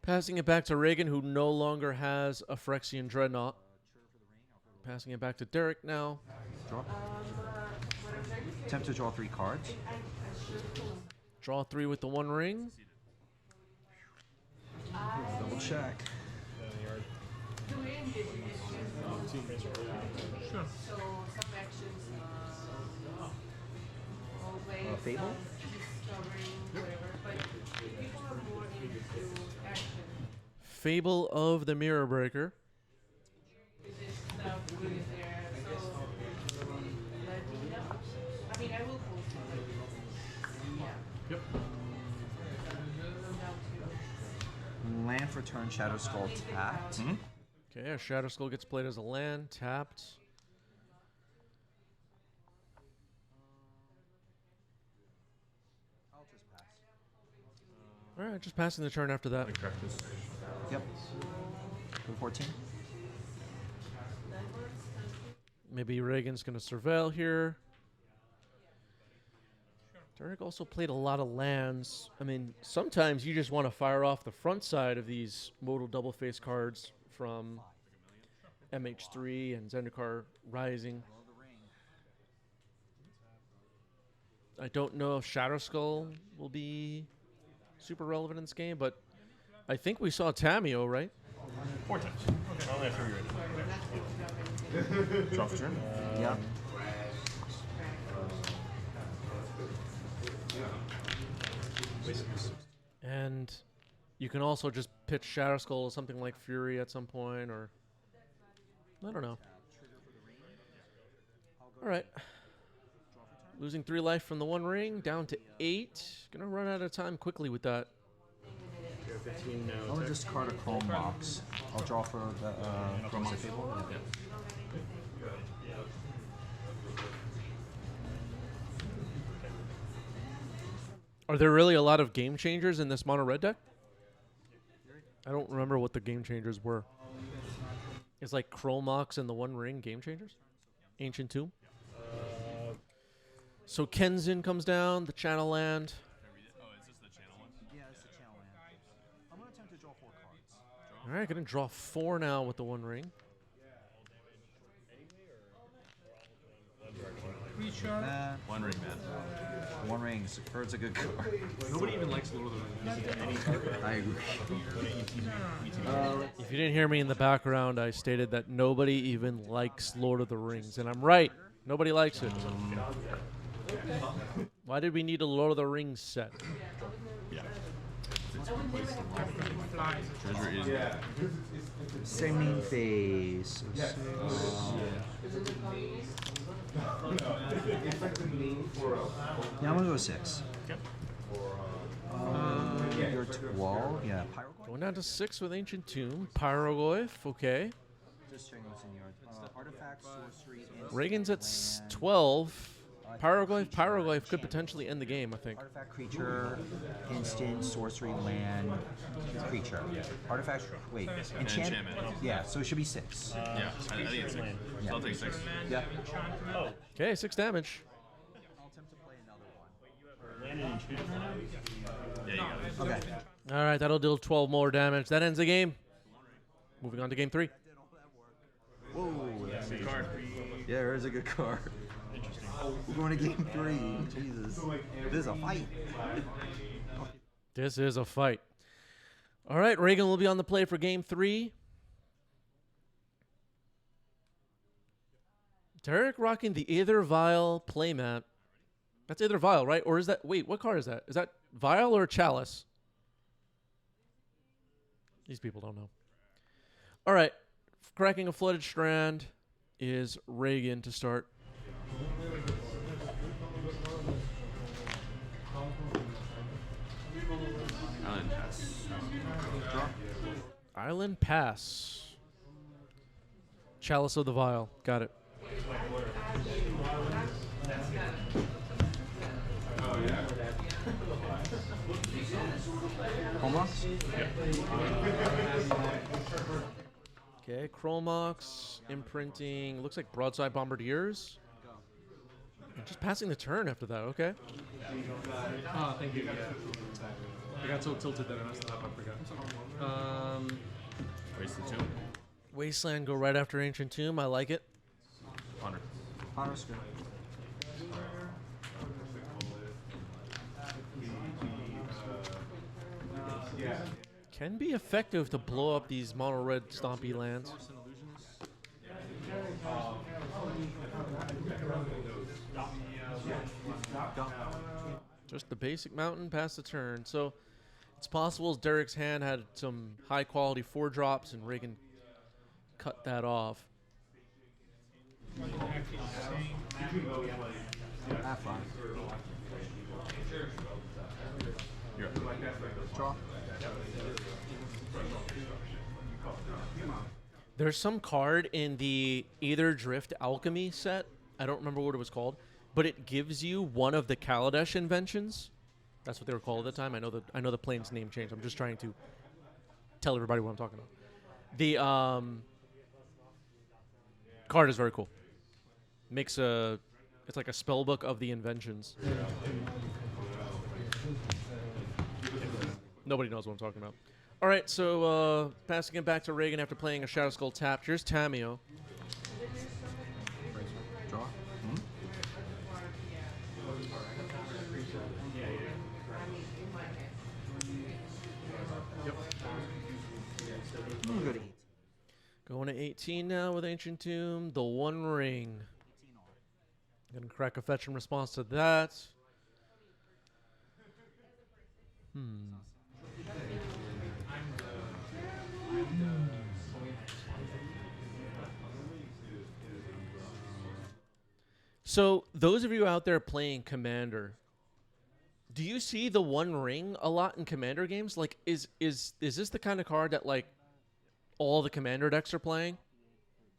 Passing it back to Reagan, who no longer has a Phyrexian Dreadnought. Passing it back to Derek now. Draw. Attempt to draw 3 cards. Draw 3 with the 1 ring. Double check. Sure. Fable? Fable of the Mirror Breaker. Yep. Land for turn, Shadow Skull tapped. Okay, a Shadow Skull gets played as a land, tapped. I'll just pass. All right, just passing the turn after that. Yep. 14. Maybe Reagan's going to surveil here. Derek also played a lot of lands. I mean, sometimes you just want to fire off the front side of these modal double face cards from MH3 and Zendikar Rising. I don't know if Shadow Skull will be super relevant in this game, but I think we saw Tameo, right? 4 times. Okay. Only after we ready. Draw for turn? Yeah. And you can also just pitch Shadow Skull or something like Fury at some point, or I don't know. All right. Losing 3 life from the 1 ring, down to 8. Gonna run out of time quickly with that. I'll discard a Chrome Box. I'll draw for the Chrome Box Fable. Are there really a lot of game changers in this mono red deck? I don't remember what the game changers were. It's like Chromox and the 1 ring game changers? Ancient Tomb? So Kenzin comes down, the channel land. Oh, is this the channel one? Yeah, it's the channel land. I'm going to attempt to draw 4 cards. All right, gonna draw 4 now with the 1 ring. Creature. 1 ring, man. 1 ring. Bird's a good card. Nobody even likes Lord of the Rings. I agree. If you didn't hear me in the background, I stated that nobody even likes Lord of the Rings, and I'm right. Nobody likes it. Why did we need a Lord of the Rings set? Yeah. Treasure is. Yeah. Same main phase. Yes. It's like the name for Yeah, I'm going to go 6. Okay. You're 12. Yeah, Pyrogoyf. Going down to 6 with Ancient Tomb. Pyrogoyf, okay. Just checking what's in your artifact, sorcery, instant, Reagan's at land, 12. Pyroglyph could potentially end the game, I think. Artifact creature, instant, sorcery, land, creature. Artifact, wait, enchantment. Yeah, so it should be 6. Yeah, I think it's 6. So I'll take 6. Yeah. Okay, 6 damage. I'll attempt to play another one. Yeah, you got it. Okay. All right, that'll deal 12 more damage. That ends the game. Moving on to game 3. Whoa. Yeah, there's a good card. Interesting. We're going to game 3. Jesus. This is a fight. This is a fight. All right, Reagan will be on the play for game 3. Derek rocking the Aether Vial playmat. That's Aether Vial, right? Or is that... Wait, what card is that? Is that Vial or Chalice? These people don't know. All right. Cracking a Flooded Strand is Reagan to start. Island Pass. Island Pass. Chalice of the Vial. Got it. Almost? Okay, Chromox, imprinting, looks like Broadside Bombardiers. And just passing the turn after that, okay. Oh, thank you. I got so tilted that I messed up. I forgot. Wasted 2. Wasteland, go right after Ancient Tomb. I like it. Honor. Honor's good. Can be effective to blow up these mono red Stompy lands. Just the basic mountain, pass the turn. So it's possible Derek's hand had some high quality 4-drops and Reagan cut that off. Have fun. Draw. There's some card in the Aether Drift Alchemy set. I don't remember what it was called, but it gives you one of the Kaladesh inventions. That's what they were called at the time. I know the plane's name changed. I'm just trying to tell everybody what I'm talking about. The card is very cool. It's like a spell book of the inventions. Nobody knows what I'm talking about. All right, so passing it back to Reagan after playing a Shadow Skull tapped. Here's Tamio. Draw. Go to 8. Going to 18 now with Ancient Tomb. The One Ring. Gonna crack a fetch in response to that. So, those of you out there playing Commander, do you see the One Ring a lot in Commander games? Like, is this the kind of card that, like, all the Commander decks are playing,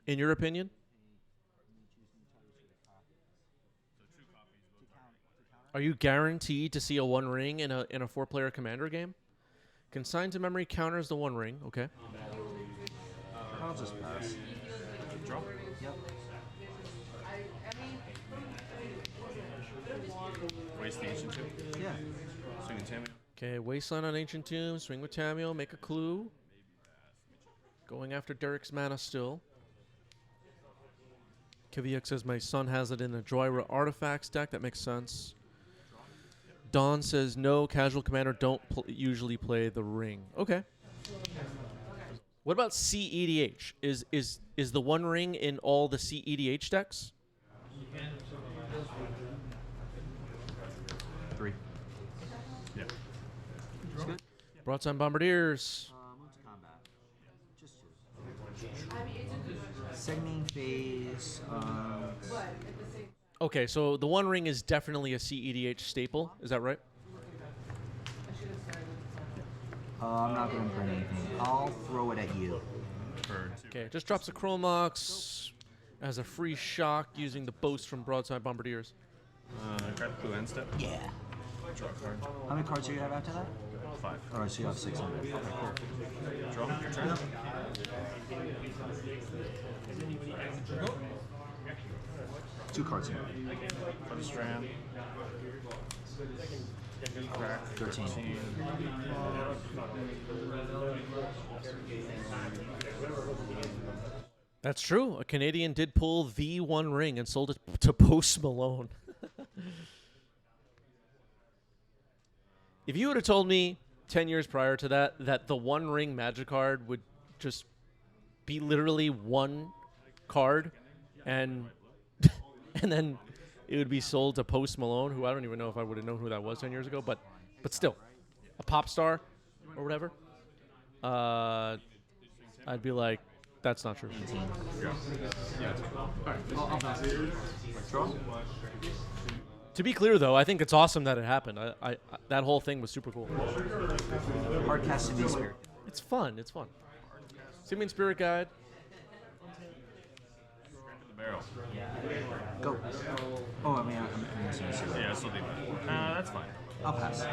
in your opinion? Are you guaranteed to see a One Ring in a 4-player Commander game? Consign to memory counters the One Ring. Okay. I'll just pass. Draw. Yep. Waste the Ancient Tomb. Yeah. Swing and Tamio. Okay, Wasteland on Ancient Tomb. Swing with Tamio. Make a clue. Going after Derek's mana still. Kiviak says my son has it in a Joyra Artifacts deck. That makes sense. Dawn says no, casual commander don't usually play the ring. Okay. What about CEDH? Is the One Ring in all the CEDH decks? 3. Yeah. Broadside Bombardiers. Move to combat. Just 2. Signaling phase. Okay, so the One Ring is definitely a CEDH staple. Is that right? I'm not going to print anything. I'll throw it at you. Okay, just drops a Chromox as a free shock using the boast from Broadside Bombardiers. Grab clue end step. Yeah. Draw a card. How many cards do you have after that? 5. Alright, so you have 600. Okay, cool. Draw. Your turn. Two cards here. For the strand. Crack. 13. That's true. A Canadian did pull the One Ring and sold it to Post Malone. If you would have told me 10 years prior to that that the One Ring Magic card would just be literally one card and and then it would be sold to Post Malone, who I don't even know if I would have known who that was 10 years ago, but still, a pop star or whatever, I'd be like, that's not true. To be clear, though, I think it's awesome that it happened. I that whole thing was super cool. Hard cast Simian Spirit. It's fun. It's fun. Simian Spirit Guide. The barrel. Go. Oh, I mean, I'm missing a Yeah, still deep. That's fine. I'll pass. Oh,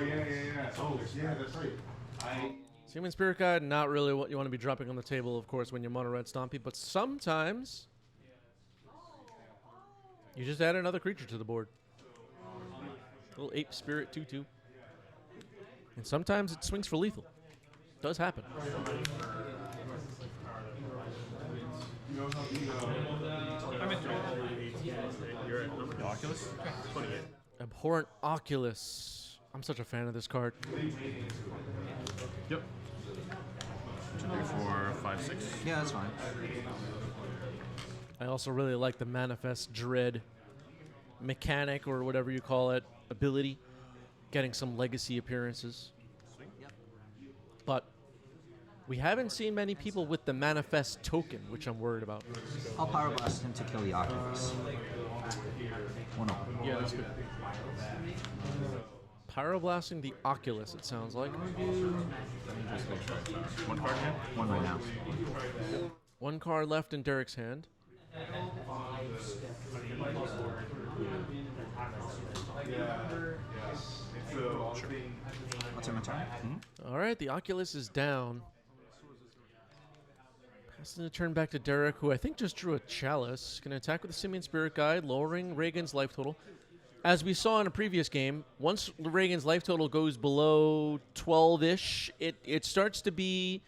yeah. Oh, yeah, that's right. Simian Spirit Guide, not really what you want to be dropping on the table, of course, when you mono red Stompy, but sometimes you just add another creature to the board. Little Ape Spirit 2/2. And sometimes it swings for lethal. Does happen. I'm into it. You're at number Oculus? 28. Abhorrent Oculus. I'm such a fan of this card. Yep. 2, 3, 4, 5, 6. Yeah, that's fine. I also really like the Manifest Dread mechanic, or whatever you call it, ability. Getting some legacy appearances. But we haven't seen many people with the Manifest token, which I'm worried about. I'll Power Blast him to kill the Oculus. 1-0. Yeah, that's good. Pyroblasting the Oculus, it sounds like. One card here? One right now. One card left in Derek's hand. I'll take my turn. All right, the Oculus is down. Passing the turn back to Derek, who I think just drew a Chalice. Going to attack with the Simian Spirit Guide, lowering Reagan's life total. As we saw in a previous game, once Reagan's life total goes below 12-ish, it starts to be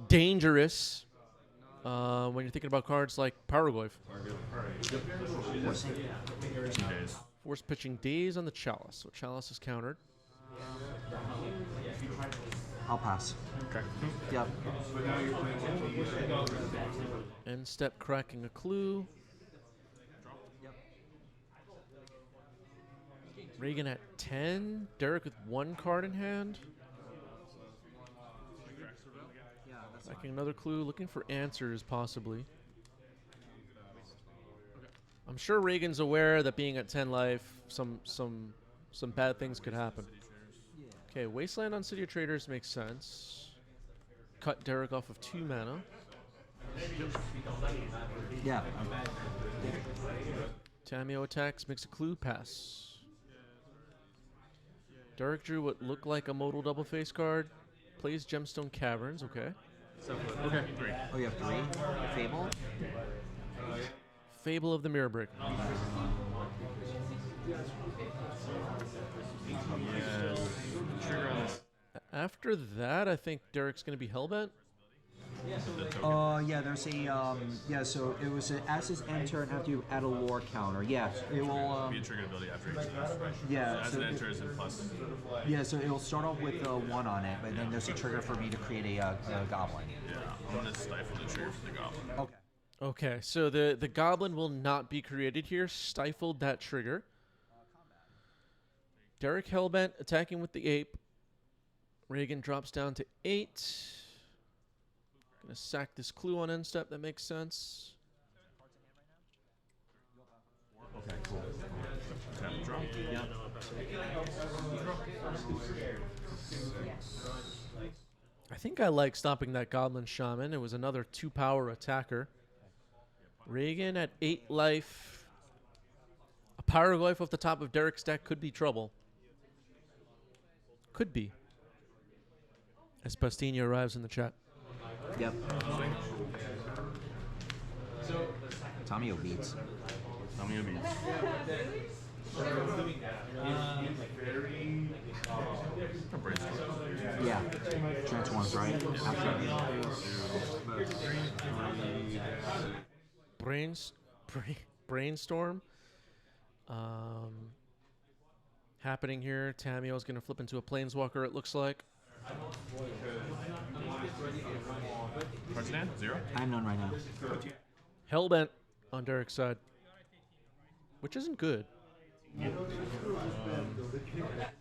dangerous when you're thinking about cards like Paragoyf. 2 days. Force pitching Daze on the Chalice. So Chalice is countered. I'll pass. Okay. Yep. End step cracking a clue. Reagan at 10. Derek with one card in hand. Cracking another clue. Looking for answers, possibly. I'm sure Reagan's aware that being at 10 life, some bad things could happen. Okay, Wasteland on City of Traders makes sense. Cut Derek off of 2 mana. Yeah. Tameo attacks, makes a clue, pass. Derek drew what looked like a modal double face card. Plays Gemstone Caverns, okay. Okay. 3. Oh, you have 3? Fable? Fable of the Mirror Breaker. Yes. Trigger on this. After that, I think Derek's going to be Hellbent. Yeah, there's a, yeah, so it was an as his enter and after you add a lore counter. Yeah, it will, Be a trigger ability after each turn. yeah. So as So it enters and plus. yeah, so it'll start off with a 1 on it, but then there's a trigger for me to create a goblin. Yeah, I'm going to stifle the trigger for the goblin. Okay. Okay, so the Goblin will not be created here. Stifled that trigger. Derek Hellbent attacking with the Ape. Reagan drops down to 8. Gonna sack this clue on end step. That makes sense. Okay, cool. Tap and draw. Yeah. I think I like stopping that Goblin Shaman. It was another 2-power attacker. Reagan at 8 life. A Pyroglyph off the top of Derek's deck could be trouble. Could be. As Pastina arrives in the chat. Yep. Tommy beats. Tommy beats. Yeah. Transforms, right? Brainstorm. Happening here. Tamio's going to flip into a Planeswalker, it looks like. Touchdown? 0? I have none right now. Hellbent on Derek's side. Which isn't good.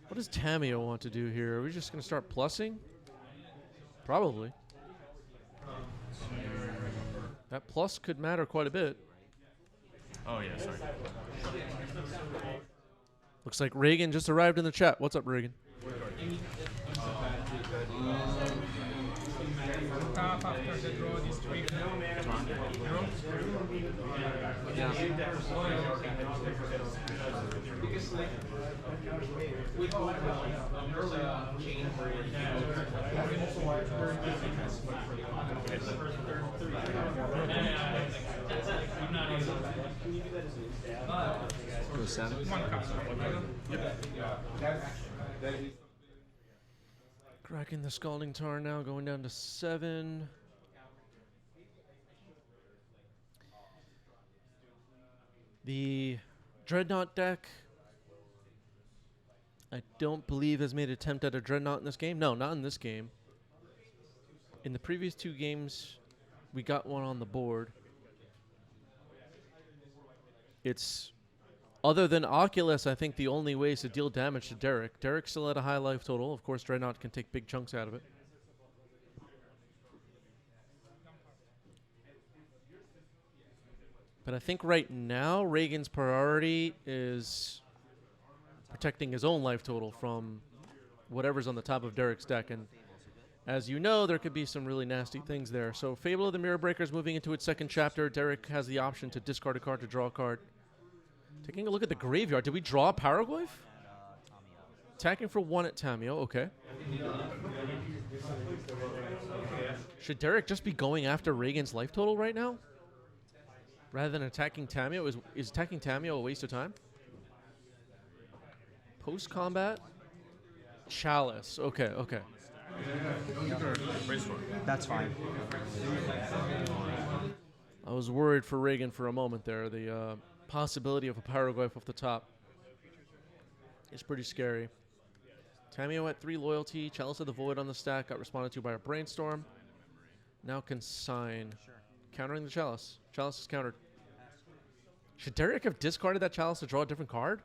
What does Tamio want to do here? Are we just going to start plussing? Probably. That plus could matter quite a bit. Oh, yeah, sorry. Looks like Reagan just arrived in the chat. What's up, Reagan? Tap after the draw this trigger. Because like with there's a chain where Go 7. Cracking the Scalding Tarn now, going down to 7. The Dreadnought deck, I don't believe has made an attempt at a Dreadnought in this game. No, not in this game. In the previous 2 games, we got one on the board. It's, other than Oculus, I think the only way is to deal damage to Derek. Derek's still at a high life total. Of course, Dreadnought can take big chunks out of it. But I think right now, Reagan's priority is protecting his own life total from whatever's on the top of Derek's deck. And as you know, there could be some really nasty things there. So Fable of the Mirror Breaker is moving into its second chapter. Derek has the option to discard a card to draw a card. Taking a look at the graveyard. Did we draw a Pyroglyph? Attacking for 1 at Tamio. Okay. Should Derek just be going after Reagan's life total right now? Rather than attacking Tamio? Is attacking Tamio a waste of time? Post-combat? Chalice. Okay, okay. That's fine. I was worried for Reagan for a moment there. The possibility of a Pyroglyph off the top is pretty scary. Tamio at 3 loyalty. Chalice of the Void on the stack. Got responded to by a Brainstorm. Now Consign. Countering the Chalice. Chalice is countered. Should Derek have discarded that Chalice to draw a different card?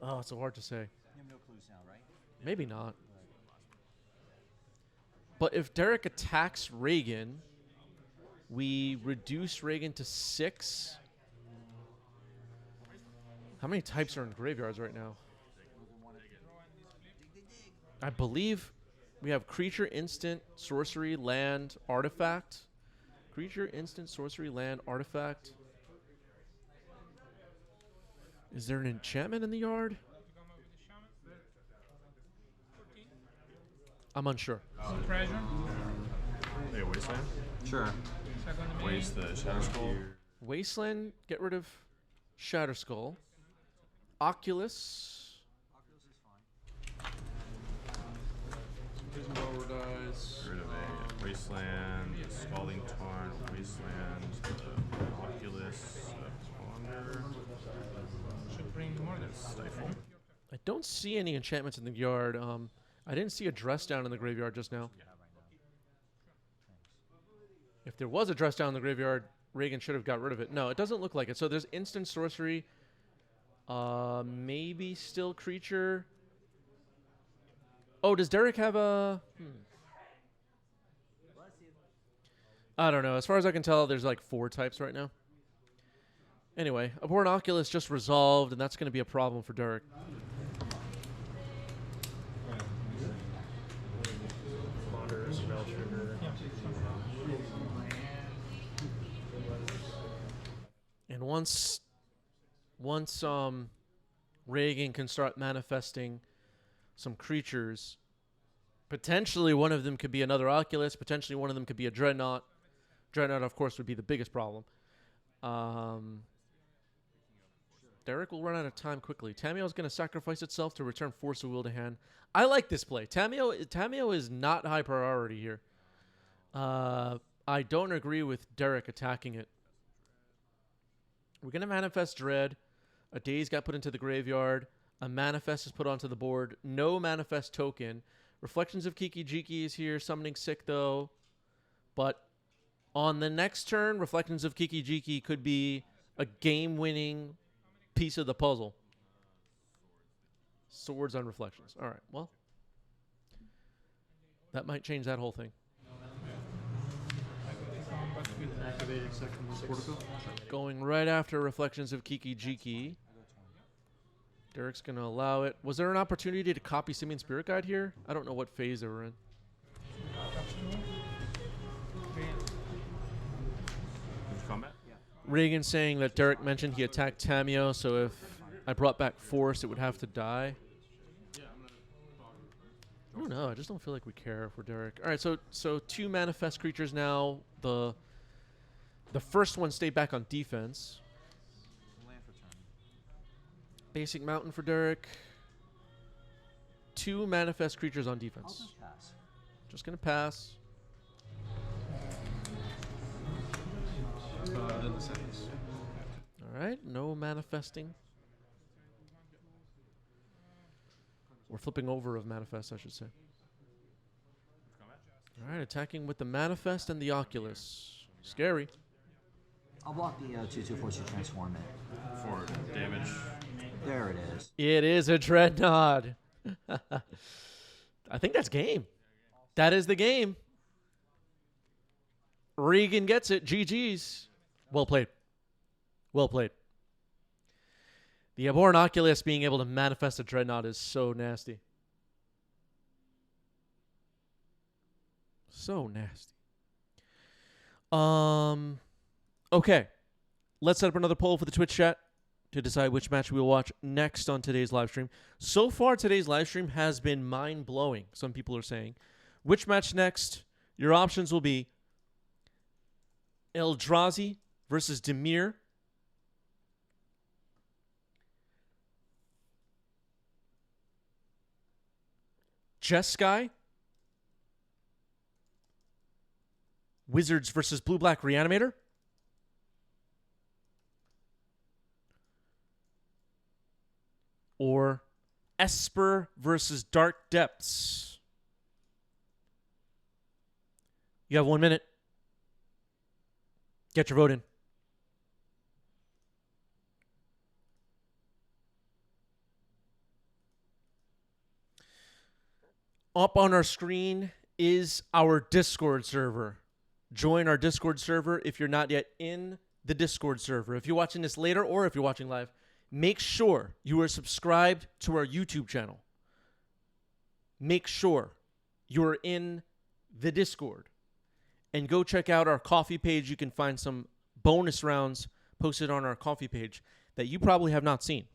Oh, it's so hard to say. You have no clues now, right? Maybe not. But if Derek attacks Reagan, we reduce Reagan to 6. How many types are in graveyards right now? I believe we have creature, instant, sorcery, land, artifact. Creature, instant, sorcery, land, artifact. Is there an enchantment in the yard? I'm unsure. Some pressure. Hey, Wasteland? Sure. Waste the Shadow Skull. Wasteland, get rid of Shatter Skull. Oculus. Lower dice. Get rid of a Wasteland, the Scalding Tarn, Wasteland, the Oculus, Ponder. Should bring more than Stifle. I don't see any enchantments in the yard. I didn't see a dress down in the graveyard just now. If there was a dress down in the graveyard, Reagan should have got rid of it. No, it doesn't look like it. So there's instant sorcery. Maybe still creature. Oh, does Derek have a... I don't know. As far as I can tell, there's like 4 types right now. Anyway, Abhorrent Oculus just resolved, and that's going to be a problem for Derek. And once Reagan can start manifesting some creatures, potentially one of them could be another Oculus, potentially one of them could be a Dreadnought. Dreadnought, of course, would be the biggest problem. Derek will run out of time quickly. Tamiyo is going to sacrifice itself to return Force of Will to hand. I like this play. Tamiyo is not high priority here. I don't agree with Derek attacking it. We're going to manifest Dread. A Daze got put into the graveyard. A Manifest is put onto the board. No Manifest token. Reflections of Kiki-Jiki is here. Summoning Sick, though. But on the next turn, Reflections of Kiki-Jiki could be a game-winning piece of the puzzle. Swords on Reflections. All right, well, that might change that whole thing. Going right after Reflections of Kiki-Jiki. Derek's going to allow it. Was there an opportunity to copy Simian Spirit Guide here? I don't know what phase they were in. Combat? Reagan saying that Derek mentioned he attacked Tamiyo, so if I brought back Force, it would have to die. I don't know. I just don't feel like we care for Derek. All right, so 2 Manifest creatures now. The first one stayed back on defense. Basic Mountain for Derek. 2 Manifest creatures on defense. Just going to pass. In the seconds. All right, no manifesting. We're flipping over of Manifest, I should say. All right, attacking with the Manifest and the Oculus. Scary. I'll block the 2/2 force to transform it. For damage. There it is. It is a Dreadnought. I think that's game. That is the game. Regan gets it. GG's. Well played. Well played. The Abhorrent Oculus being able to manifest a Dreadnought is so nasty. So nasty. Okay. Let's set up another poll for the Twitch chat to decide which match we will watch next on today's live stream. So far, today's live stream has been mind-blowing, some people are saying. Which match next? Your options will be Eldrazi versus Dimir. Jeskai. Wizards versus Blue-Black Reanimator. Or Esper versus Dark Depths. You have 1 minute. Get your vote in. Up on our screen is our Discord server. Join our Discord server if you're not yet in the Discord server. If you're watching this later or if you're watching live, make sure you are subscribed to our YouTube channel. Make sure you're in the Discord. And go check out our coffee page. You can find some bonus rounds posted on our coffee page that you probably have not seen.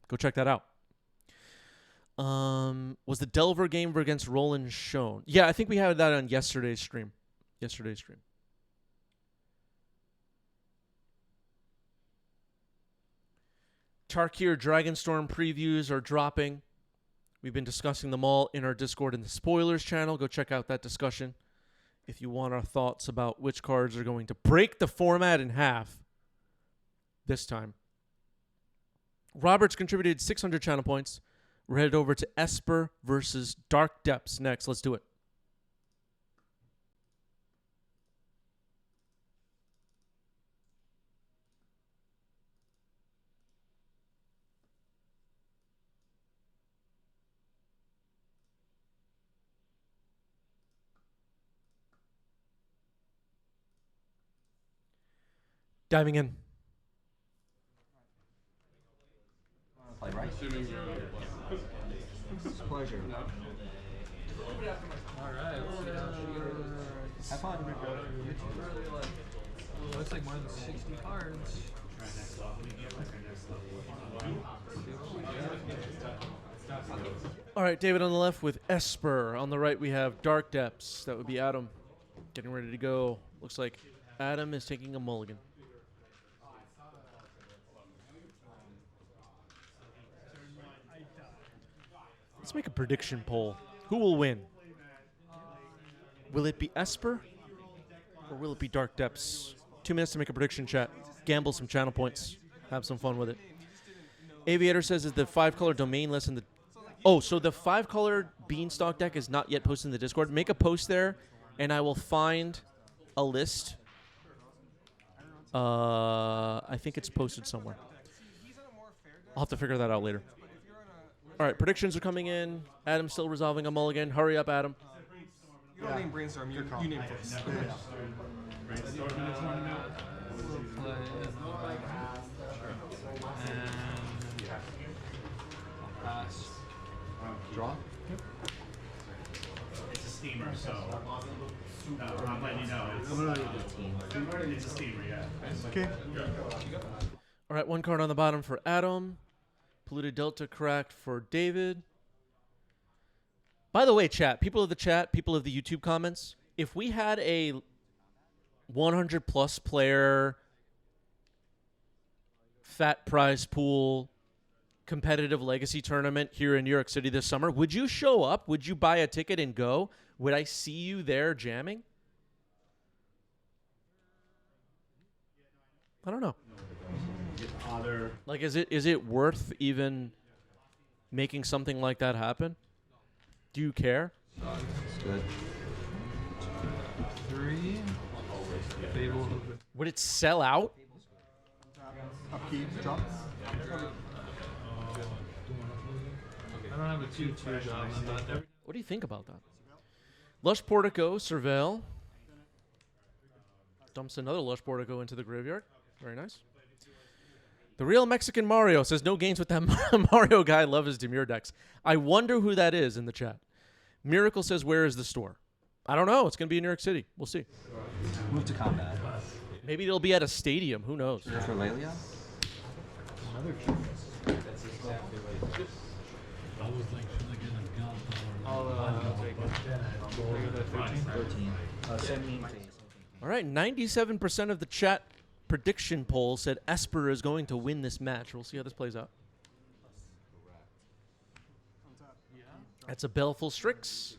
Go check that out. Was the Delver game against Roland shown? Yeah, I think we had that on yesterday's stream. Tarkir Dragonstorm previews are dropping. We've been discussing them all in our Discord and the spoilers channel. Go check out that discussion if you want our thoughts about which cards are going to break the format in half this time. Roberts contributed 600 channel points. We're headed over to Esper versus Dark Depths next. Let's do it. Diving in. Play right. It's a pleasure. Alright, Have fun. looks like more than 60 cards. All right, David on the left with Esper. On the right, we have Dark Depths. That would be Adam. Getting ready to go. Looks like Adam is taking a mulligan. Let's make a prediction poll. Who will win? Will it be Esper or will it be Dark Depths? 2 minutes to make a prediction, chat. Gamble some channel points. Have some fun with it. Aviator says that the 5-color domain list in the... Oh, so the 5-color Beanstalk deck is not yet posted in the Discord. Make a post there, and I will find a list. I think it's posted somewhere. I'll have to figure that out later. All right, predictions are coming in. Adam's still resolving a mulligan. Hurry up, Adam. You don't name brainstorm. You name first. Draw? It's a steamer, so no, I'm letting you know. It's a steamer, yeah. Okay. All right, 1 card on the bottom for Adam. Polluted Delta cracked for David. By the way, chat, people of the chat, people of the YouTube comments, if we had a 100-plus player fat prize pool competitive legacy tournament here in New York City this summer, would you show up? Would you buy a ticket and go? Would I see you there jamming? I don't know. Like, is it worth even making something like that happen? Do you care? It's good. 3. Fable. Would it sell out? Upkeep, drop. I don't have a 2/2 job. What do you think about that? Lush Portico, Surveil. Dumps another Lush Portico into the graveyard. Very nice. The real Mexican Mario says no games with that Mario guy. Love his Demure decks. I wonder who that is in the chat. Miracle says, where is the store? I don't know. It's going to be in New York City. We'll see. Move to combat. Maybe it'll be at a stadium. Who knows? For Lelia? Another That's exactly what it is. I was like, should I get a gun? I'll take it. 13. Send me. All right, 97% of the chat prediction poll said Esper is going to win this match. We'll see how this plays out. That's a Baleful Strix.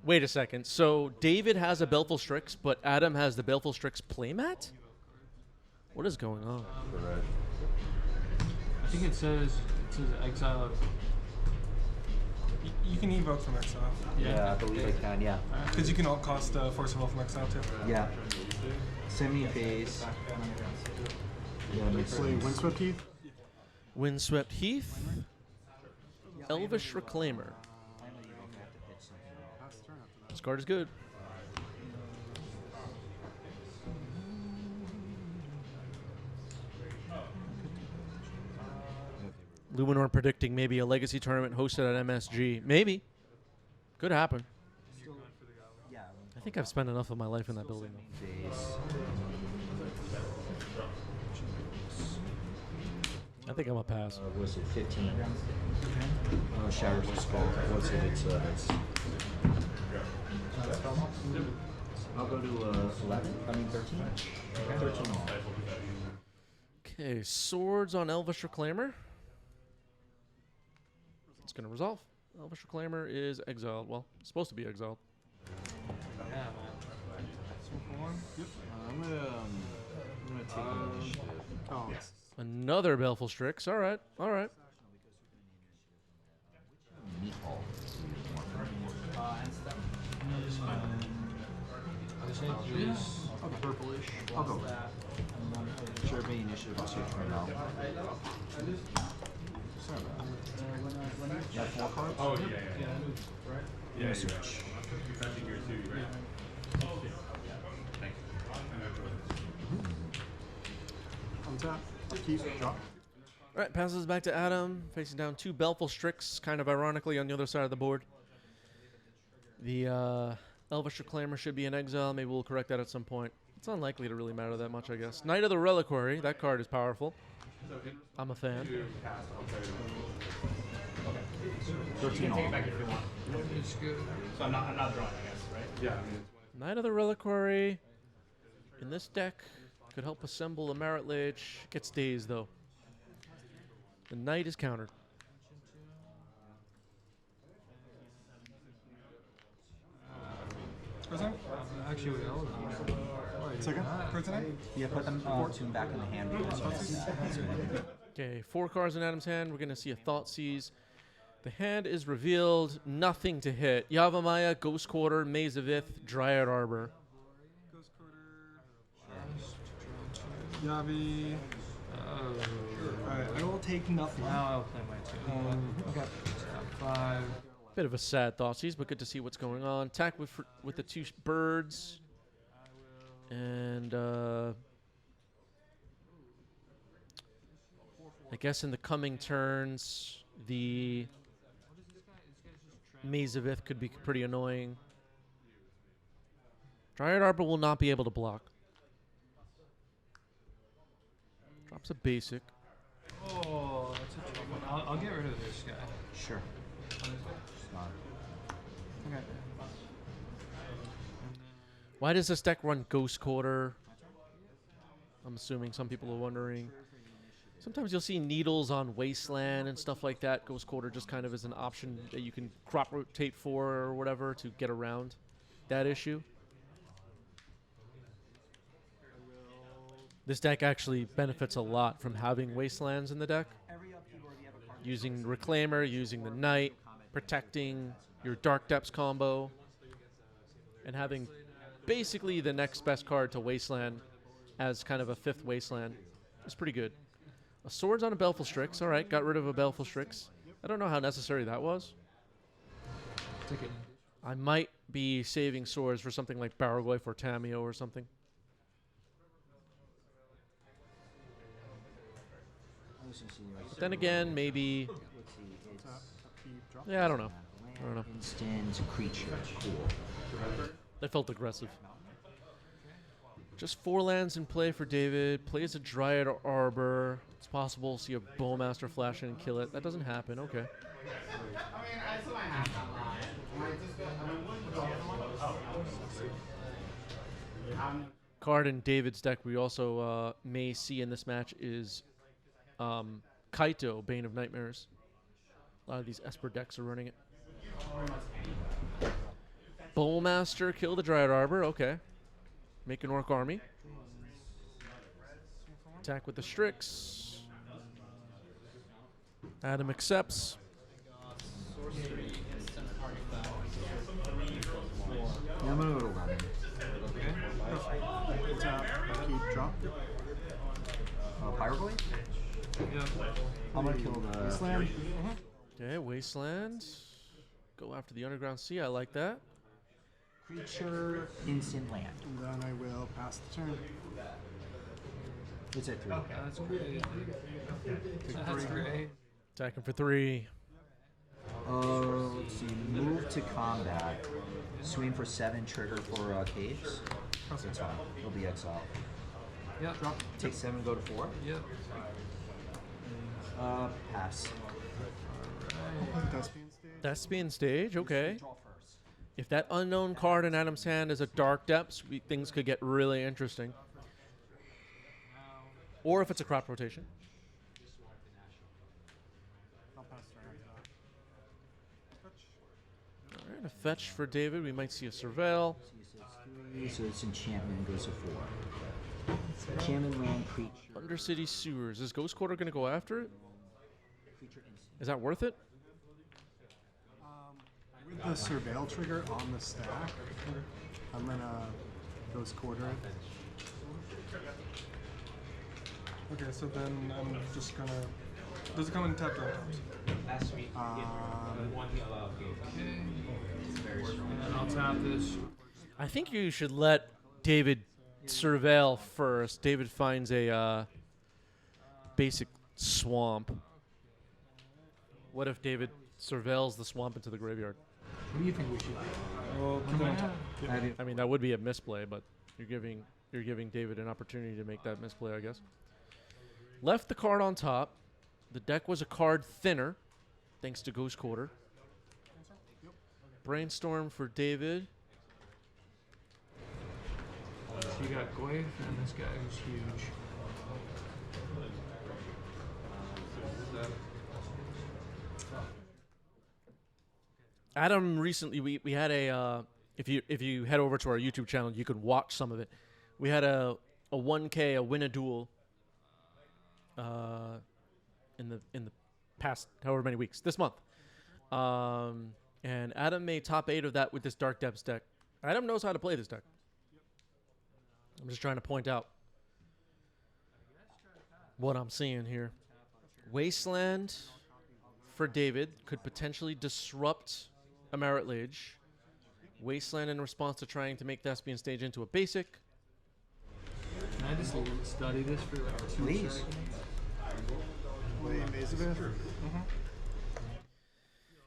Wait a second. So David has a Baleful Strix, but Adam has the Baleful Strix playmat? What is going on? I think it says exile. You can evoke from exile. Yeah, I believe I can, yeah. Because you can all cost Force of Will from exile too. Yeah. Send me a face. Yeah, Play Windswept Heath. Windswept Heath. Elvish Reclaimer. This card is good. Luminor predicting maybe a legacy tournament hosted at MSG. Maybe. Could happen. I think I've spent enough of my life in that building. I think I'm a pass. Was it 15? Shatters the Skull. What's it? It's I'll go to 11. I mean 13. 13 all. Okay, swords on Elvish Reclaimer. It's going to resolve. Elvish Reclaimer is exiled. Well, it's supposed to be exiled. Yeah, man. I'm gonna take initiative. Oh. Another Baleful Strix. All right. All right. Oh, the purplish. I'll go with that. Sure, me initiative. I'll switch right now. Yeah, 4 cards? Oh, yeah. Yeah, switch. Untap. Keep. Drop. All right, passes back to Adam, facing down 2 Baleful Strix, kind of ironically on the other side of the board. The Elvish Reclaimer should be in exile. Maybe we'll correct that at some point. It's unlikely to really matter that much, I guess. Knight of the Reliquary. That card is powerful. I'm a fan. 13 take it back if you want. It's good. So I'm not drawing, I guess, right? Yeah. Knight of the Reliquary in this deck could help assemble a Marit Lage. Gets dazed, though. The Knight is countered. Present? Actually, Second? Present? Yeah, put them two back in the hand. Okay, 4 cards in Adam's hand. We're going to see a Thoughtseize. The hand is revealed. Nothing to hit. Yavimaya, Ghost Quarter, Maze of Ith, Dryad Arbor. Ghost Quarter. Yavi. Alright, I will take nothing. Now I'll play my 2. Okay. 5. Bit of a sad Thoughtseize, but good to see what's going on. Attack with the 2 birds. And I guess in the coming turns, the Maze of Ith could be pretty annoying. Dryad Arbor will not be able to block. Drops a basic. Oh, that's a tough one. I'll get rid of this guy. Sure. Okay. Why does this deck run Ghost Quarter? I'm assuming some people are wondering. Sometimes you'll see Needles on Wasteland and stuff like that. Ghost Quarter just kind of is an option that you can crop rotate for or whatever to get around that issue. This deck actually benefits a lot from having Wastelands in the deck. Using Reclaimer, using the Knight, protecting your Dark Depths combo, and having basically the next best card to Wasteland as kind of a 5th Wasteland is pretty good. A Swords on a Baleful Strix. All right, got rid of a Baleful Strix. I don't know how necessary that was. I might be saving Swords for something like Barrowglyph or Tameo or something. But then again, maybe... Yeah, I don't know. Instant creature. Cool. That felt aggressive. Just 4 lands in play for David. Plays a Dryad Arbor. It's possible to see a Bowmaster flash in and kill it. That doesn't happen. Okay. Card in David's deck we also may see in this match is Kaito, Bane of Nightmares. A lot of these Esper decks are running it. Bowmaster, kill the Dryad Arbor. Okay. Make an Orc army. Attack with the Strix. Adam accepts. Yeah, I'm gonna go to 11. Tap, keep, drop. Pyroglyph? Yeah. I'm gonna kill the Wasteland. Okay, Wasteland. Go after the Underground Sea. I like that. creature, instant land. And then I will pass the turn. It's at 3. That's great. That's great. Attacking for 3. Let's see. Move to combat. Swing for 7. Trigger for caves. It's fine. He'll be exiled. Yep. Drop. Take 7. Go to 4. Yep. Pass. Thespian Stage. Okay. If that unknown card in Adam's hand is a Dark Depths, things could get really interesting. Or if it's a crop rotation. Alright, a fetch for David. We might see a Surveil. So it's enchantment goes to 4. Enchantment land creature. Undercity Sewers. Is Ghost Quarter going to go after it? Is that worth it? With the Surveil trigger on the stack, I'm gonna Ghost Quarter it. Okay, so then I'm just gonna. Does it come in tap drop times? Last week, one allowed game. And I'll tap this. I think you should let David surveil first. David finds a basic swamp. What if David surveils the swamp into the graveyard? What do you think we should do? Well, put that on top. I mean, that would be a misplay, but you're giving you're giving David an opportunity to make that misplay, I guess. Left the card on top. The deck was a card thinner, thanks to Ghost Quarter. Brainstorm for David. So you got Goyf and this guy who's huge. Adam recently, we had a if you head over to our YouTube channel, you could watch some of it. We had a 1K, a win a duel in the past however many weeks, this month. And Adam made top 8 of that with this Dark Depths deck. Adam knows how to play this deck. I'm just trying to point out what I'm seeing here. Wasteland for David could potentially disrupt a Marit Lage. Wasteland in response to trying to make Thespian Stage into a basic. Can I just study this for like 2 seconds?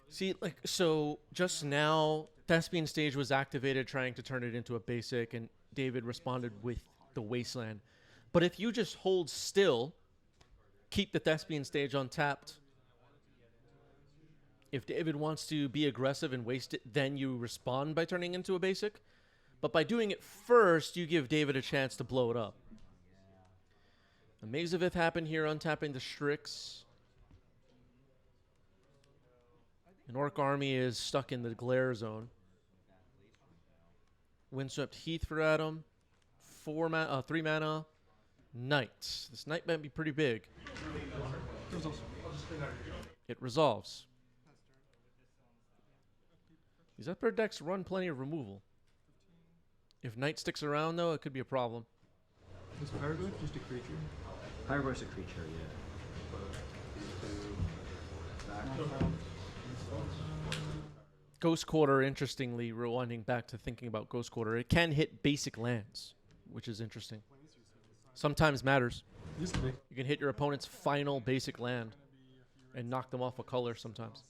See, like, so just now, Thespian Stage was activated trying to turn it into a basic, and David responded with the Wasteland. But if you just hold still, keep the Thespian Stage untapped, if David wants to be aggressive and waste it, then you respond by turning into a basic. But by doing it first, you give David a chance to blow it up. A Maze of Ith happened here, untapping the Strix. An Orc army is stuck in the glare zone. Windswept Heath for Adam. 3 mana. Knight. This Knight might be pretty big. It resolves. These Esper decks run plenty of removal. If Knight sticks around, though, it could be a problem. Is Hieroglyph just a creature? Hieroglyph's a creature, yeah. Ghost Quarter, interestingly, rewinding back to thinking about Ghost Quarter, it can hit basic lands, which is interesting. Sometimes matters. You can hit your opponent's final basic land and knock them off a color sometimes.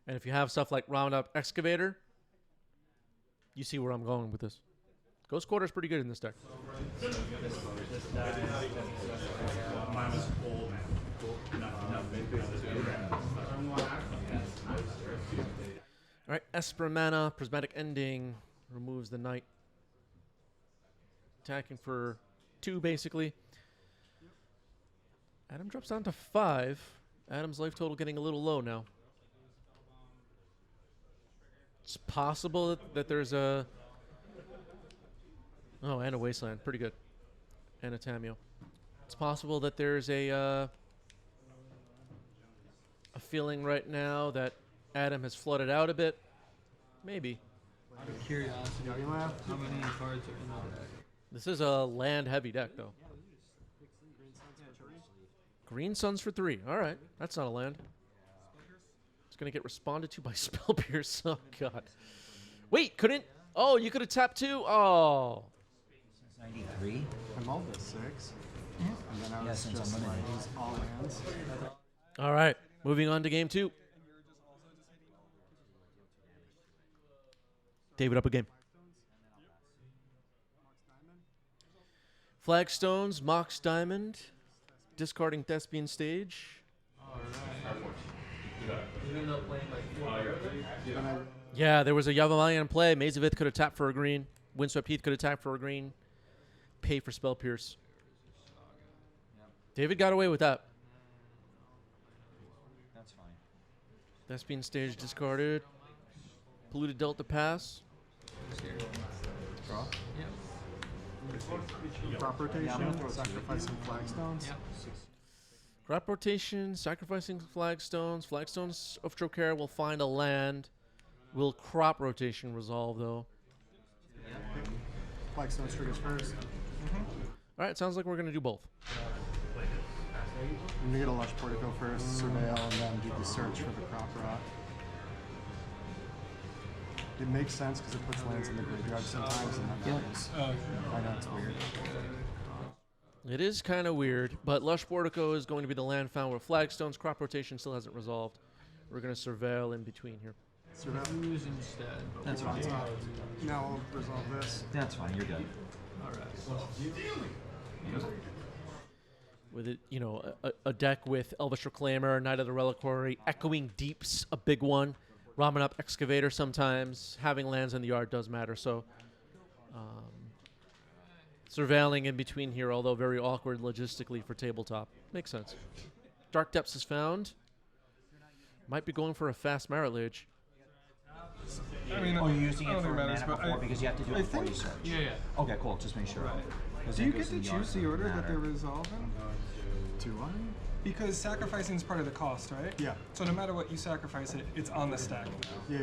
And if you have stuff like Roundup Excavator, you see where I'm going with this. Ghost Quarter is pretty good in this deck. Alright, Esper mana, Prismatic Ending, removes the Knight. Attacking for 2, basically. Adam drops down to 5. Adam's life total getting a little low now. It's possible that there's a... Oh, and a Wasteland. Pretty good. And a Tameo. It's possible that there's a feeling right now that Adam has flooded out a bit. Maybe. Out of curiosity, how many cards are in the deck? This is a land-heavy deck, though. Green Suns for 3. All right. That's not a land. It's going to get responded to by Spell Pierce. Oh, God. Wait, couldn't... Oh, you could have tapped 2? Oh. 93? I'm all the 6. And then I was just like, these all lands. All right. Moving on to game 2. David up a game. Flagstones, Mox Diamond. Discarding Thespian Stage. Yeah, there was a Yavimaya in play. Maze of Ith could have tapped for a green. Windswept Heath could have tapped for a green. Pay for Spell Pierce. David got away with that. That's fine. Thespian Stage discarded. Polluted Delta pass. Draw? Crop rotation, sacrificing flagstones. Crop rotation, sacrificing flagstones. Flagstones of Trocare will find a land. Will crop rotation resolve, though? Flagstones triggers first. All right, sounds like we're going to do both. I'm going to get a Lush Portico first, surveil, and then do the search for the crop rot. It makes sense because it puts lands in the graveyard sometimes, and that matters. I know it's weird. It is kind of weird, but Lush Portico is going to be the land found where Flagstones. Crop rotation still hasn't resolved. We're going to surveil in between here. Surveil. instead. But That's fine. Now we'll resolve this. That's fine. You're good. With it, you know, a deck with Elvish Reclaimer, Knight of the Reliquary, Echoing Deeps, a big one, Ramen Up Excavator sometimes. Having lands in the yard does matter, so surveilling in between here, although very awkward logistically for tabletop. Makes sense. Dark Depths is found. Might be going for a fast Marit Lage. I mean, you're using I it don't for think it matters, mana but before because you have to do it before you search. Yeah. Okay, cool. Just make sure. Do you get to choose the order that they're resolving? Do I? Because sacrificing is part of the cost, right? Yeah. So no matter what you sacrifice it's on the stack. Yeah.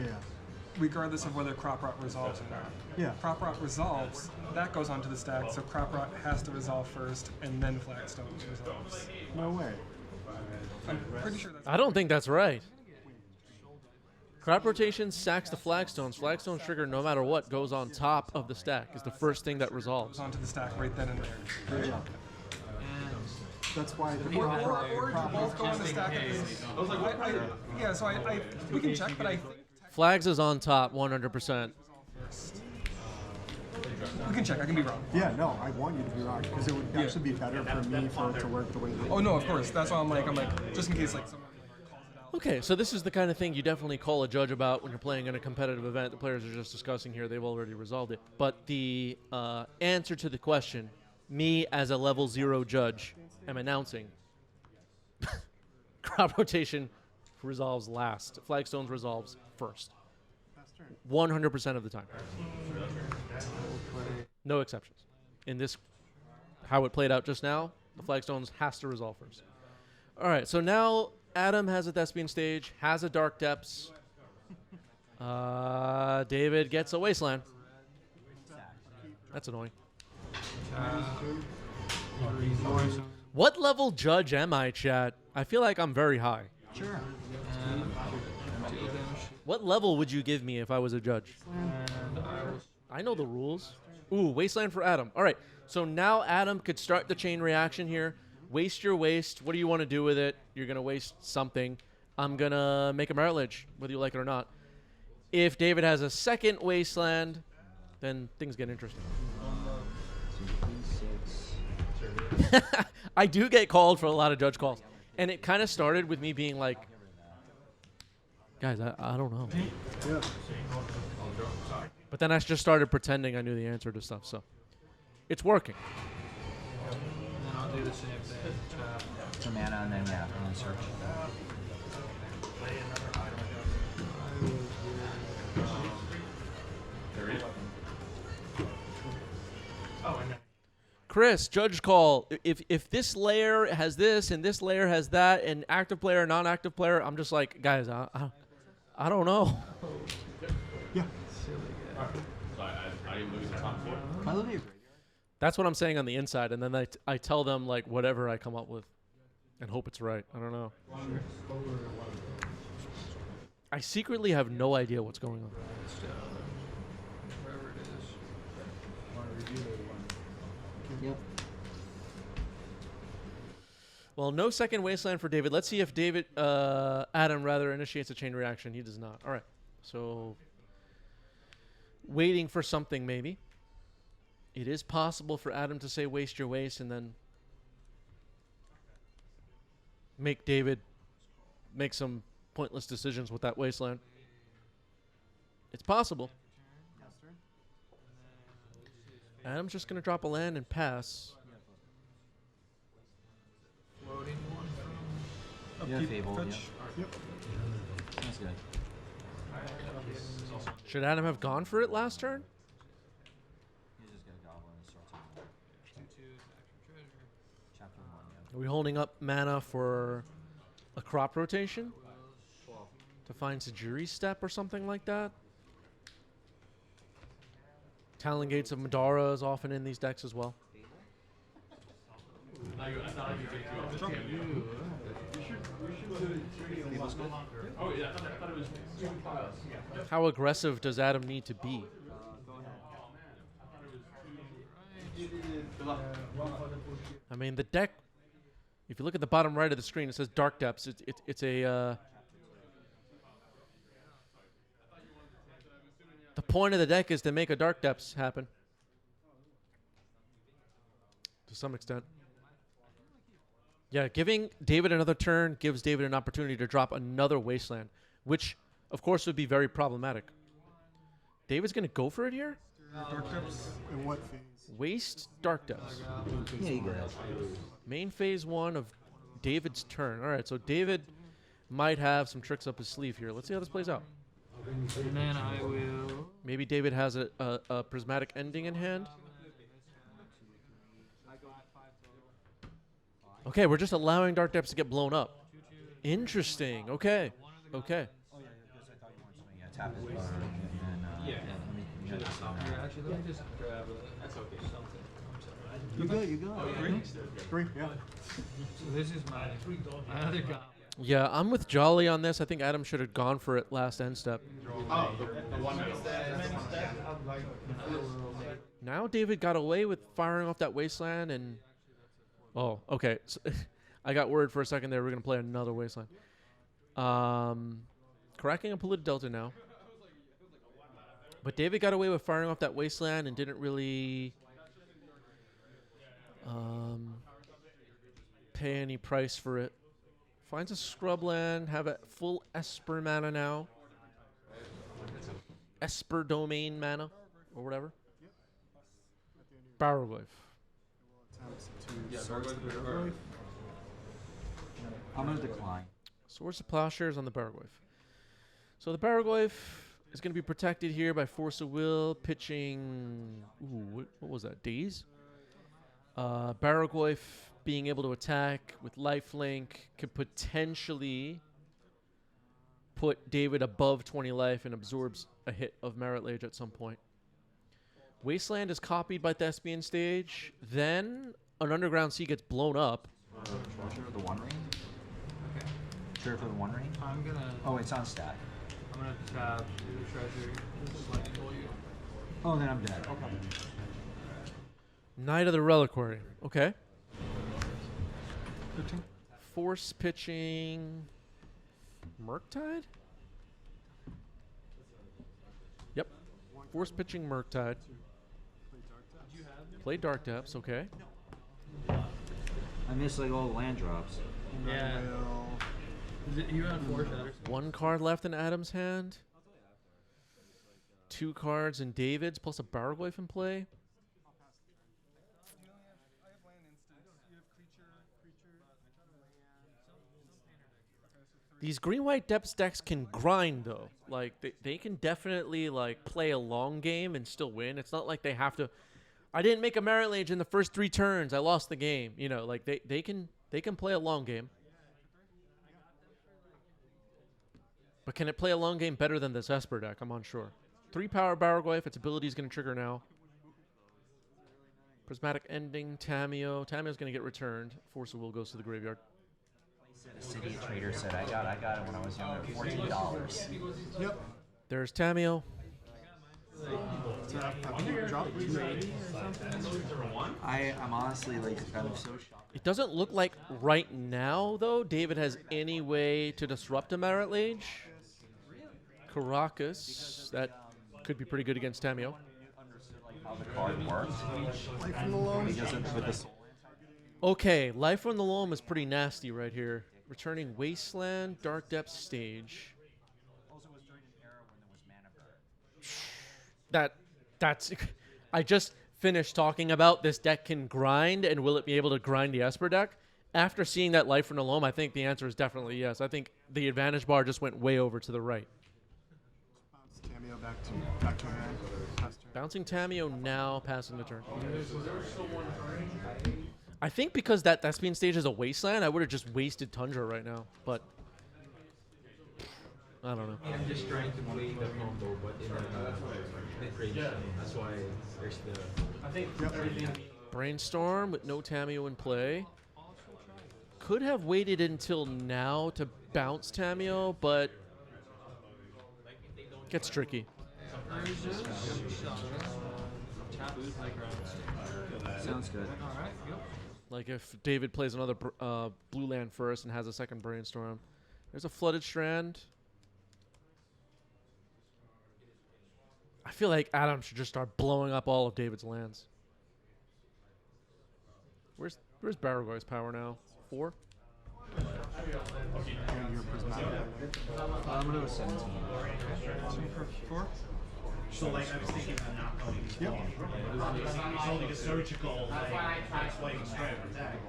Regardless of whether Crop Rot resolves or not. Yeah. Crop Rot resolves, that goes onto the stack, so Crop Rot has to resolve first, and then Flagstones resolves. No way. I'm pretty sure that's... I don't think that's right. Crop rotation sacks the Flagstones. Flagstones trigger no matter what goes on top of the stack. Is the first thing that resolves. Goes onto the stack right then and there. Right? Yeah. That's why the Or both go on the stack. Yeah, so we can check, but I think... Flags is on top 100%. We can check, I can be wrong. Yeah, no, I want you to be wrong, because it would actually be better for me for it to work the way that Oh no, of course. That's why I'm like, just in case like someone calls it out. Okay, so this is the kind of thing you definitely call a judge about when you're playing in a competitive event. The players are just discussing here. They've already resolved it. But the answer to the question, me as a level 0 judge am announcing crop rotation resolves last. Flagstones resolves first. 100% of the time. No exceptions. In this, how it played out just now, the Flagstones has to resolve first. All right, so now Adam has a Thespian stage, has a Dark Depths. David gets a Wasteland. That's annoying. What level judge am I, chat? I feel like I'm very high. Sure. What level would you give me if I was a judge? I know the rules. Ooh, Wasteland for Adam. All right, so now Adam could start the chain reaction here. Waste your waste. What do you want to do with it? You're going to waste something. I'm going to make a Marit Lage, whether you like it or not. If David has a second Wasteland, then things get interesting. I do get called for a lot of judge calls. And it kind of started with me being like, guys, I don't know. Yeah. But then I just started pretending I knew the answer to stuff, so it's working. And then I'll do the same thing. For mana and then search. Chris, judge call. If this layer has this and this layer has that and active player, non-active player, I'm just like, guys, I don't know. Yeah. That's what I'm saying on the inside, and then I tell them like whatever I come up with and hope it's right. I don't know. I secretly have no idea what's going on. Wherever it is. Yep. Well, no second Wasteland for David. Let's see if Adam rather initiates a chain reaction. He does not. All right. So waiting for something maybe. It is possible for Adam to say waste your waste and then make David make some pointless decisions with that Wasteland. It's possible. Adam's just going to drop a land and pass. Floating one from Yeah, Upkeep, Fable. fetch. Yep. That's good. Should Adam have gone for it last turn? He's just got a goblin and starts on 2/2 treasure. chapter 1. Yeah. Are we holding up mana for a crop rotation? To find Sajiri's Step or something like that? Talon Gates of Madara is often in these decks as well. How aggressive does Adam need to be? I mean, the deck, if you look at the bottom right of the screen, it says Dark Depths. It's a The point of the deck is to make a Dark Depths happen. To some extent. Yeah, giving David another turn gives David an opportunity to drop another Wasteland, which, of course, would be very problematic. David's going to go for it here? Dark Depths in what phase? Waste Dark Depths. Yeah, you got it. Main phase 1 of David's turn. All right, so David might have some tricks up his sleeve here. Let's see how this plays out. And then I will. Maybe David has a prismatic ending in hand. Okay, we're just allowing Dark Depths to get blown up. Interesting. Okay. Okay. Tap it. Actually, let me just grab it. That's okay. You good, you good. Three, yeah. So this is my other guy. Yeah, I'm with Jolly on this. I think Adam should have gone for it last end step. Oh, the one Now David got away with firing off that Wasteland and... Oh, okay. So I got worried for a second there. We're going to play another Wasteland. Cracking a Polluted Delta now. But David got away with firing off that Wasteland and didn't really pay any price for it. Finds a scrubland, have a full Esper mana now. Esper domain mana, or whatever. Barrowglyph. I'm going to decline. Swords of Plowshares on the Barrowglyph. So the Barrowglyph is going to be protected here by Force of Will, pitching... Ooh, what was that? Daze? Barrowglyph being able to attack with lifelink could potentially put David above 20 life and absorbs a hit of Marit Lage at some point. Wasteland is copied by Thespian Stage. Then an Underground Sea gets blown up. Sure for the one ring? Okay. Sure for the one ring? I'm gonna. Oh, it's on stack. I'm gonna tap the treasure. This is like for you. Oh, then I'm dead. Okay. Knight of the Reliquary. Okay. Force pitching Murktide? Yep. Force pitching Murktide. Play Dark Depths, okay. I missed like all the land drops. Yeah. You had 4 shatters. 1 card left in Adam's hand. 2 cards in David's, plus a Barrowglyph in play. These green-white depths decks can grind, though. Like, they can definitely, like, play a long game and still win. It's not like they have to... I didn't make a Marit Lage in the first 3 turns. I lost the game. You know, like, they can play a long game. But can it play a long game better than this Esper deck? I'm unsure. 3-power Barrowglyph. Its ability is going to trigger now. Prismatic Ending, Tameo. Tameo's going to get returned. Force of Will goes to the graveyard. City Trader said I got it when I was younger. $14. Yep. There's Tameo. I'm honestly like kind of so shocked. It doesn't look like right now, though, David has any way to disrupt a Marit Lage. Caracas, that could be pretty good against Tameo. How the card works. Life from the Loam. Okay, Life from the Loam is pretty nasty right here. Returning Wasteland, Dark Depths stage. That's I just finished talking about this deck can grind, and will it be able to grind the Esper deck? After seeing that Life from the Loam, I think the answer is definitely yes. I think the advantage bar just went way over to the right. Tameo back to hand. Bouncing Tameo now, passing the turn. I think because that Thespian Stage is a Wasteland, I would have just wasted Tundra right now, but I don't know. I'm just trying to play the combo, but in a mid-range. That's why there's the... I think Brainstorm with no Tameo in play. Could have waited until now to bounce Tameo, but gets tricky. Sounds good. Like if David plays another blue land first and has a second Brainstorm. There's a Flooded Strand. I feel like Adam should just start blowing up all of David's lands. Where's Baragor's power now? 4? I'm gonna go 17. 4? So like I was thinking of not going to it's only a surgical like attack.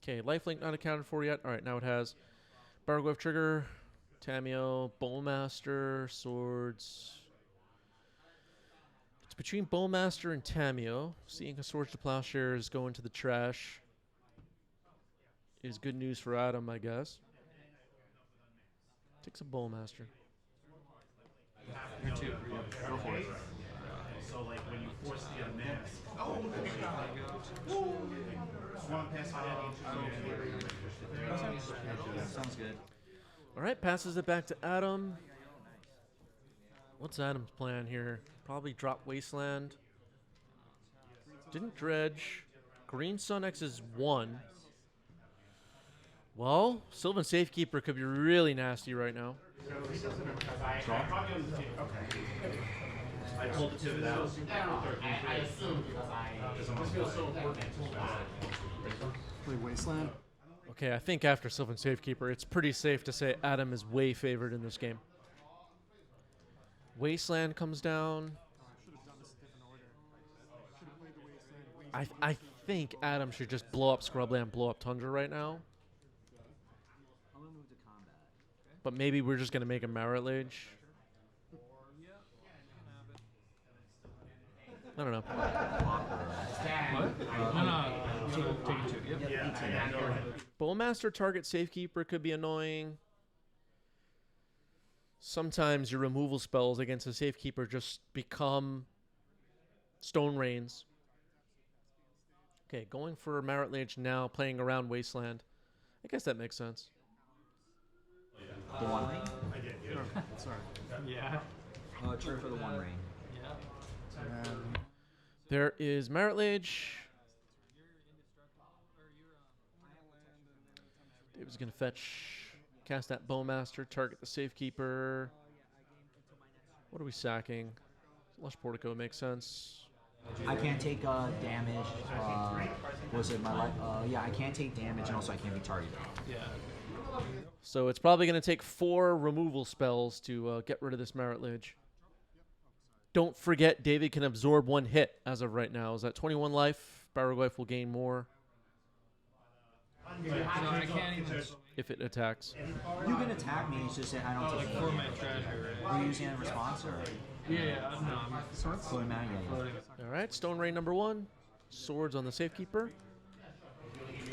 Okay, lifelink not accounted for yet. All right, now it has Baragor trigger, Tameo, Bowmaster, swords. It's between Bowmaster and Tameo. Seeing a Swords to Plowshares go into the trash is good news for Adam, I guess. Takes a Bowmaster. You're 2. Go for it. So like when you force the unmask. Sounds good. All right, passes it back to Adam. What's Adam's plan here? Probably drop Wasteland. Didn't dredge. Green Sun X is 1. Well, Sylvan Safekeeper could be really nasty right now. I pulled the tip out. I assume because Play Wasteland. Okay, I think after Sylvan Safekeeper, it's pretty safe to say Adam is way favored in this game. Wasteland comes down. I think Adam should just blow up Scrubland, blow up Tundra right now. I'm gonna move to combat. But maybe we're just going to make a Marit Lage. I don't know. What? No. Take 2. Yep. Bowmaster target Safekeeper could be annoying. Sometimes your removal spells against a Safekeeper just become Stone Rains. Okay, going for Marit Lage now, playing around Wasteland. I guess that makes sense. The 1 ring? Oh, sorry. Yeah. True for the 1 ring. Yeah. There is Marit Lage. David's going to cast that Bowmaster, target the Safekeeper. What are we sacking? Lush Portico makes sense. I can't take damage. Was it my life? Yeah, I can't take damage, and also I can't be targeted. Yeah. So it's probably going to take 4 removal spells to get rid of this Marit Lage. Don't forget, David can absorb 1 hit as of right now. Is that 21 life? Baragor will gain more No, I can't even. if it attacks. You can attack me. It's just that I don't take For my damage. treasure, Are you using a response or? Yeah, no, I'm Floating mana, yeah. All right, Stone Rain number 1. Swords on the Safekeeper.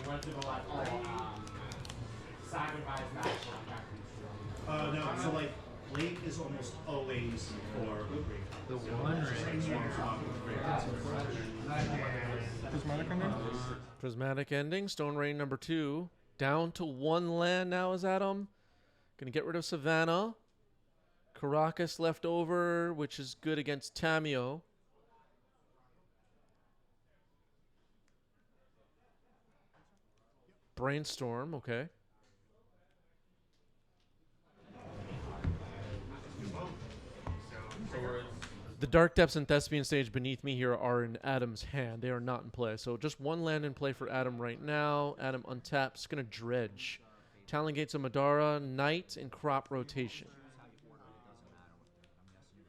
No, so like late is almost always for the 1 ring. Prismatic ending? Prismatic Ending. Stone Rain number 2. Down to 1 land now is Adam. Gonna get rid of Savannah. Caracas left over, which is good against Tameo. Brainstorm, okay. The Dark Depths and Thespian Stage beneath me here are in Adam's hand. They are not in play. So just 1 land in play for Adam right now. Adam untaps. Going to dredge. Talon Gates of Madara, Knight, and Crop Rotation.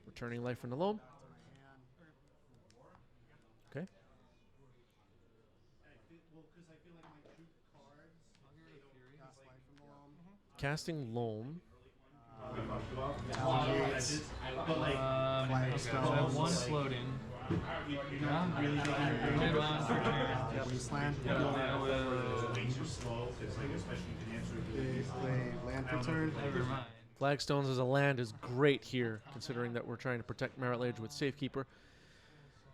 Returning life from the loam. Okay. Casting loam. One floating. Wasteland. They play land for turn. Flagstones as a land is great here, considering that we're trying to protect Marit Lage with Safekeeper.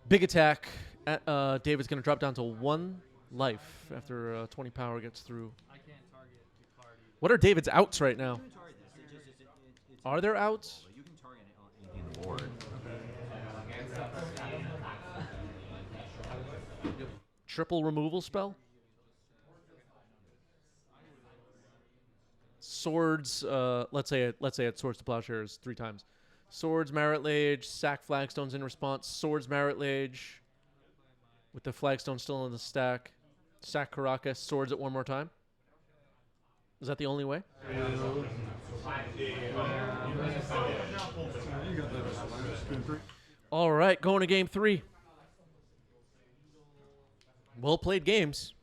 Big attack. David's going to drop down to 1 life after 20 power gets through. What are David's outs right now? Are there outs? You can target anything on the board. Triple removal spell? Swords, let's say it's Swords to Plowshares 3 times. Swords, Marit, Lage, sack flagstones in response. Swords, Marit, Lage, with the flagstone still in the stack. Sack Caracas, swords it one more time. Is that the only way? All right, going to game 3. Well played games.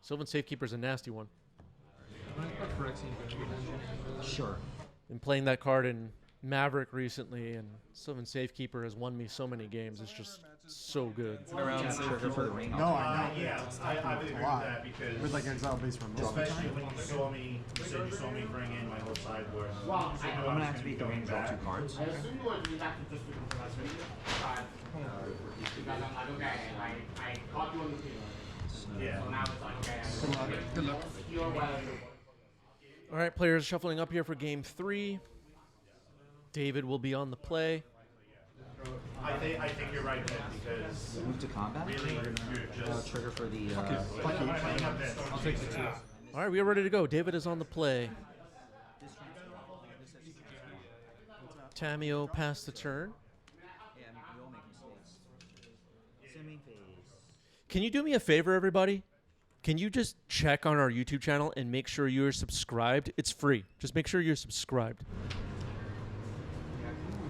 Sylvan Safekeeper's a nasty one. Sure. Been playing that card in Maverick recently, and Sylvan Safekeeper has won me so many games. It's just so good. Trigger for the ring. No, I know. Yeah, It's I would a agree with lot. that because With like exile based from especially when you saw me, you said you saw me bring in my whole sideboard. I'm gonna activate the ring, draw 2 cards. Yeah. Good luck. All right, players shuffling up here for game 3. David will be on the play. I think you're right, Ben, because Move to combat. really you're just Trigger for the. playing up that I'll take the 2. All right, we are ready to go. David is on the play. Tamio passed the turn. Yeah, we all make mistakes. Simming phase. Can you do me a favor, everybody? Can you just check on our YouTube channel and make sure you're subscribed? It's free. Just make sure you're subscribed.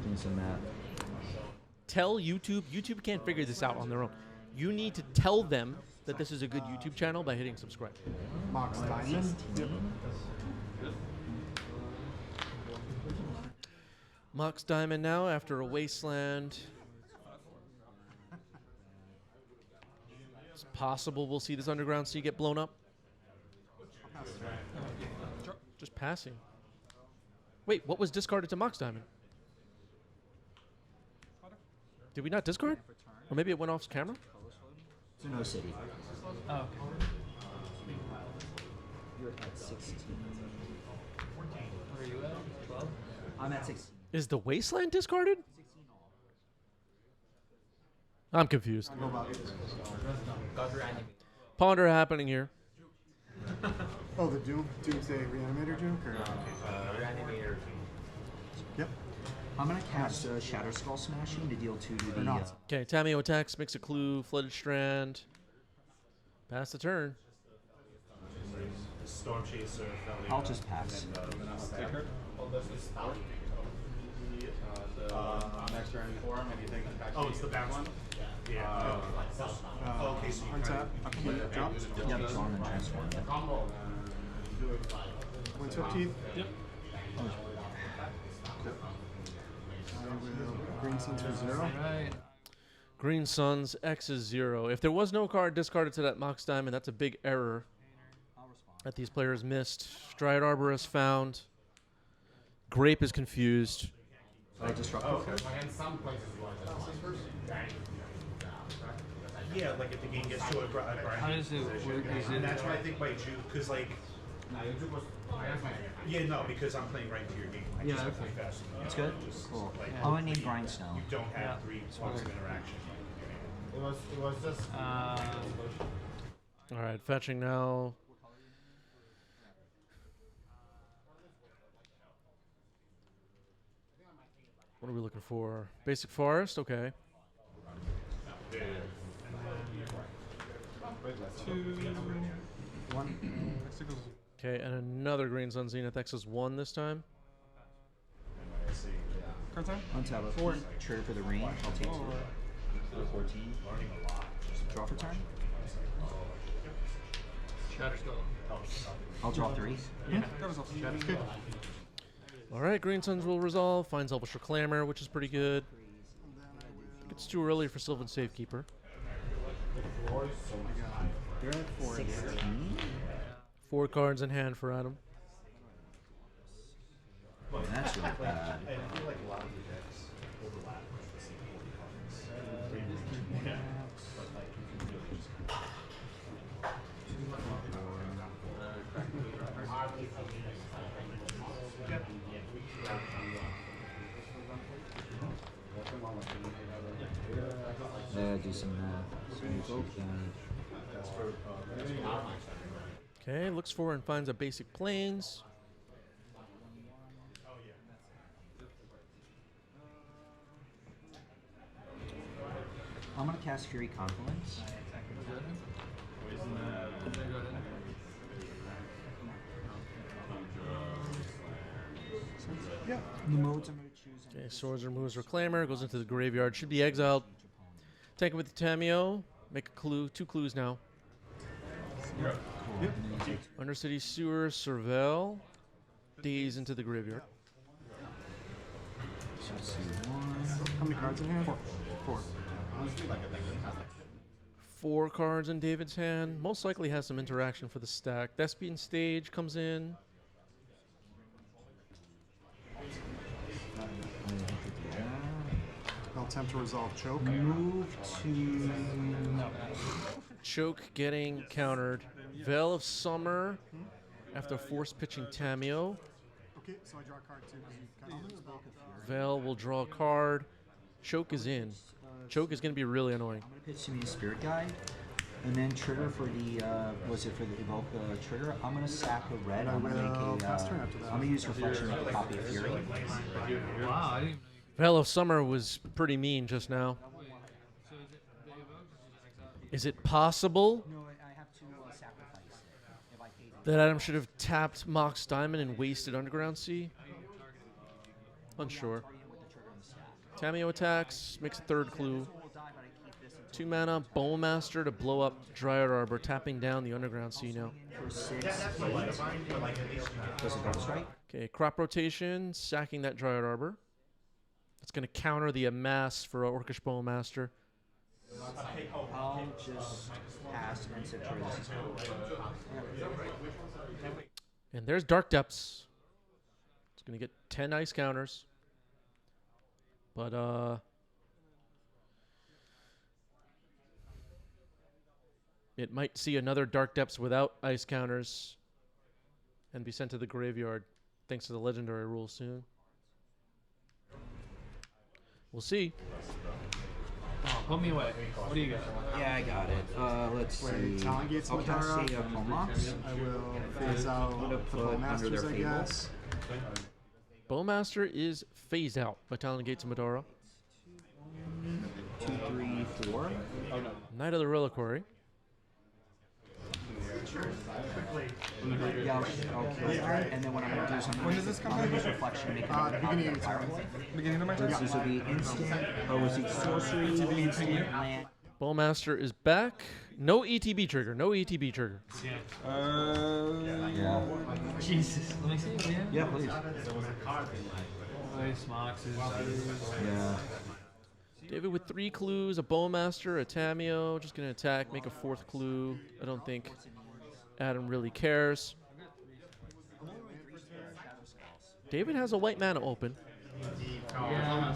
Doing some math. Tell YouTube. YouTube can't figure this out on their own. You need to tell them that this is a good YouTube channel by hitting subscribe. Mox Diamond. Yep. Mox Diamond now after a Wasteland. It's possible we'll see this Underground Sea get blown up. Just passing. Wait, what was discarded to Mox Diamond? Did we not discard? Or maybe it went off camera? So no city. Oh, okay. You're at 16. Where are you at? 12? I'm at 16. Is the Wasteland discarded? I'm confused. Ponder happening here. Oh, the Doomsday Reanimator Juke? Or? Reanimator. Yep. I'm gonna cast Shatter Skull Smashing to deal 2 to the. Okay, Tamio attacks, makes a clue, Flooded Strand. Pass the turn. Storm Chaser. I'll just pass. Next turn for him, anything? Oh, it's the back one? Yeah. Okay, so you untap, upkeep, drop. Yep, draw and then transform. 115. Yep. I will Green Suns for 0. Right. Green Suns, X is 0. If there was no card discarded to that Mox Diamond, that's a big error that these players missed. Dryad Arborist found. Grape is confused. Yeah, like if the game gets to a grind. How does it work? Is And it that's why I think by Juke, because like. Yeah, no, because I'm playing right into your game. I Yeah, just okay. play fast. It's good? Cool. Like, I'm gonna need Grindstone. You don't have 3 points of interaction. It was just. All right, fetching now. What are we looking for? Basic Forest? Okay. 2, 1. Okay, and another Green Sun Zenith X is 1 this time. Card time? Untap a 4. Trigger for the ring. I'll take 2. 14. Draw for turn. Shatter Skull. I'll draw 3. Yeah, that was also good. All right, Green Suns will resolve. Finds Elvish Clamor, which is pretty good. It's too early for Sylvan Safekeeper. You're at 4. 16. 4 cards in hand for Adam. That's really bad. I feel like a lot of the decks overlap with the CP. Do some Okay, looks for and finds a basic plains. I'm gonna cast Fury Confluence. Yeah. The modes I'm gonna choose. Okay, Swords removes Reclaimer, goes into the graveyard, should be exiled. Take it with the Tameo. Make a clue. 2 clues now. Yep. Undercity Sewer, Surveil. Daze into the graveyard. How many cards in hand? 4. 4 cards in David's hand. Most likely has some interaction for the stack. Thespian Stage comes in. I'll attempt to resolve choke. Move to Choke getting countered. Veil of Summer after force pitching Tameo. Okay, so I draw a card too. Veil will draw a card. Choke is in. Choke is going to be really annoying. I'm gonna pitch to me a Spirit Guide, and then trigger for the was it for the evoke trigger? I'm gonna sack a red. I'm gonna make a. I'm gonna use Reflection to make a copy of Fury. Wow, I didn't. Veil of Summer was pretty mean just now. Is it possible No, I have to sacrifice it. If I pay that Adam should have tapped Mox Diamond and wasted Underground Sea? Unsure. Tameo attacks, makes a 3rd clue. 2 mana, Bowmaster to blow up Dryad Arbor, tapping down the Underground Sea now. for 6. Does it go strike? Okay, crop rotation, sacking that Dryad Arbor. It's going to counter the Amass for Orcish Bowmaster. I'll just pass and sit for this. And there's Dark Depths. It's going to get 10 ice counters. But, it might see another Dark Depths without ice counters and be sent to the graveyard thanks to the legendary rule soon. We'll see. Oh, put me away. What do you got? Yeah, I got it. Let's see. Talent Gates I'll cast Matara. a Comox. I will phase out the Bowmasters, I guess. Bowmaster is phased out by Talon Gates of Madara. 2, 3, 4. Knight of the Reliquary. Yeah, I'll kill it. And then what I'm going to do is I'm going to use Reflection, make another copy of Pyro. Beginning of my turn? So this will be instant. Oh, is it sorcery? Instant land. Bowmaster is back. No ETB trigger. No ETB trigger. Yeah. Jesus. Let me see it again. Yeah, please. Ice Moxes. Yeah. David with 3 clues, a Bowmaster, a Tameo. Just going to attack, make a 4th clue. I don't think Adam really cares. David has a white mana open. Yeah.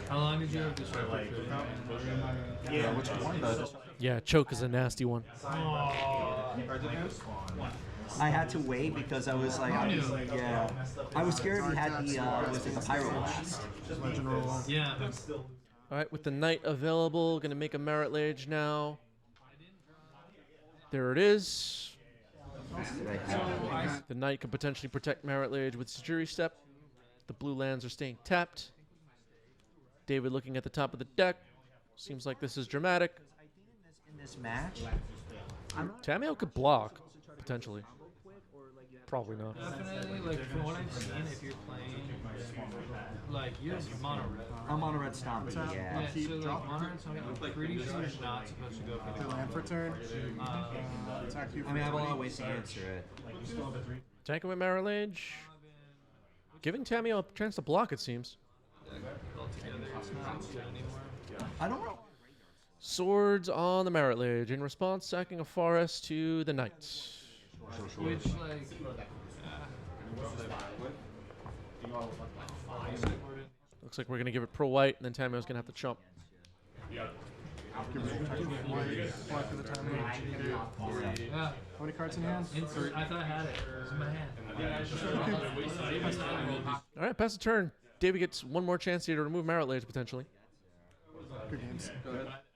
How long did you have this record? Yeah, which one though? Yeah, Choke is a nasty one. I had to wait because I was like, I was scared he had the was it the Pyro Blast? Yeah. All right, with the Knight available, going to make a Marit Lage now. There it is. The Knight could potentially protect Marit Lage with Security Step. The blue lands are staying tapped. David looking at the top of the deck. Seems like this is dramatic. In this match, Tameo could block, potentially. Probably not. Definitely, like, from what I've seen, if you're playing, like, you're mono red. I'm on a red Stompy, yeah. Yeah, so, like, mono red Stompy, I'm pretty sure you're not supposed to go for the Land for turn. Attack you for I mean, I have a lot of 3. ways to answer it. Attacking with Marit Lage. Giving Tameo a chance to block, it seems. I don't know. Swords on the Marit Lage. In response, sacking a Forest to the Knight. Which, like, Looks like we're going to give it pro white, and then Tameo's going to have to chump. yeah. How many cards in hand? Insert. I thought I had it. It was in my hand. All right, pass the turn. David gets one more chance here to remove Marit Lage, potentially. Good games.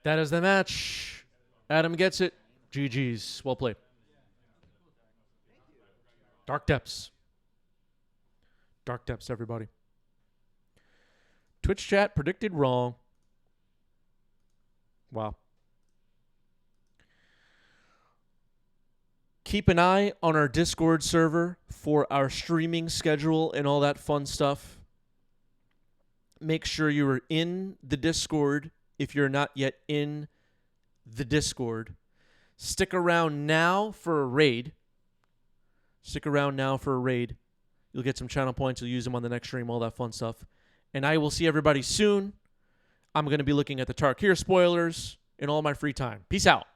That is the match. Adam gets it. GG's. Well played. Dark Depths. Dark Depths, everybody. Twitch chat predicted wrong. Wow. Keep an eye on our Discord server for our streaming schedule and all that fun stuff. Make sure you are in the Discord if you're not yet in the Discord. Stick around now for a raid. You'll get some channel points. You'll use them on the next stream, all that fun stuff. And I will see everybody soon. I'm going to be looking at the Tarkir spoilers in all my free time. Peace out.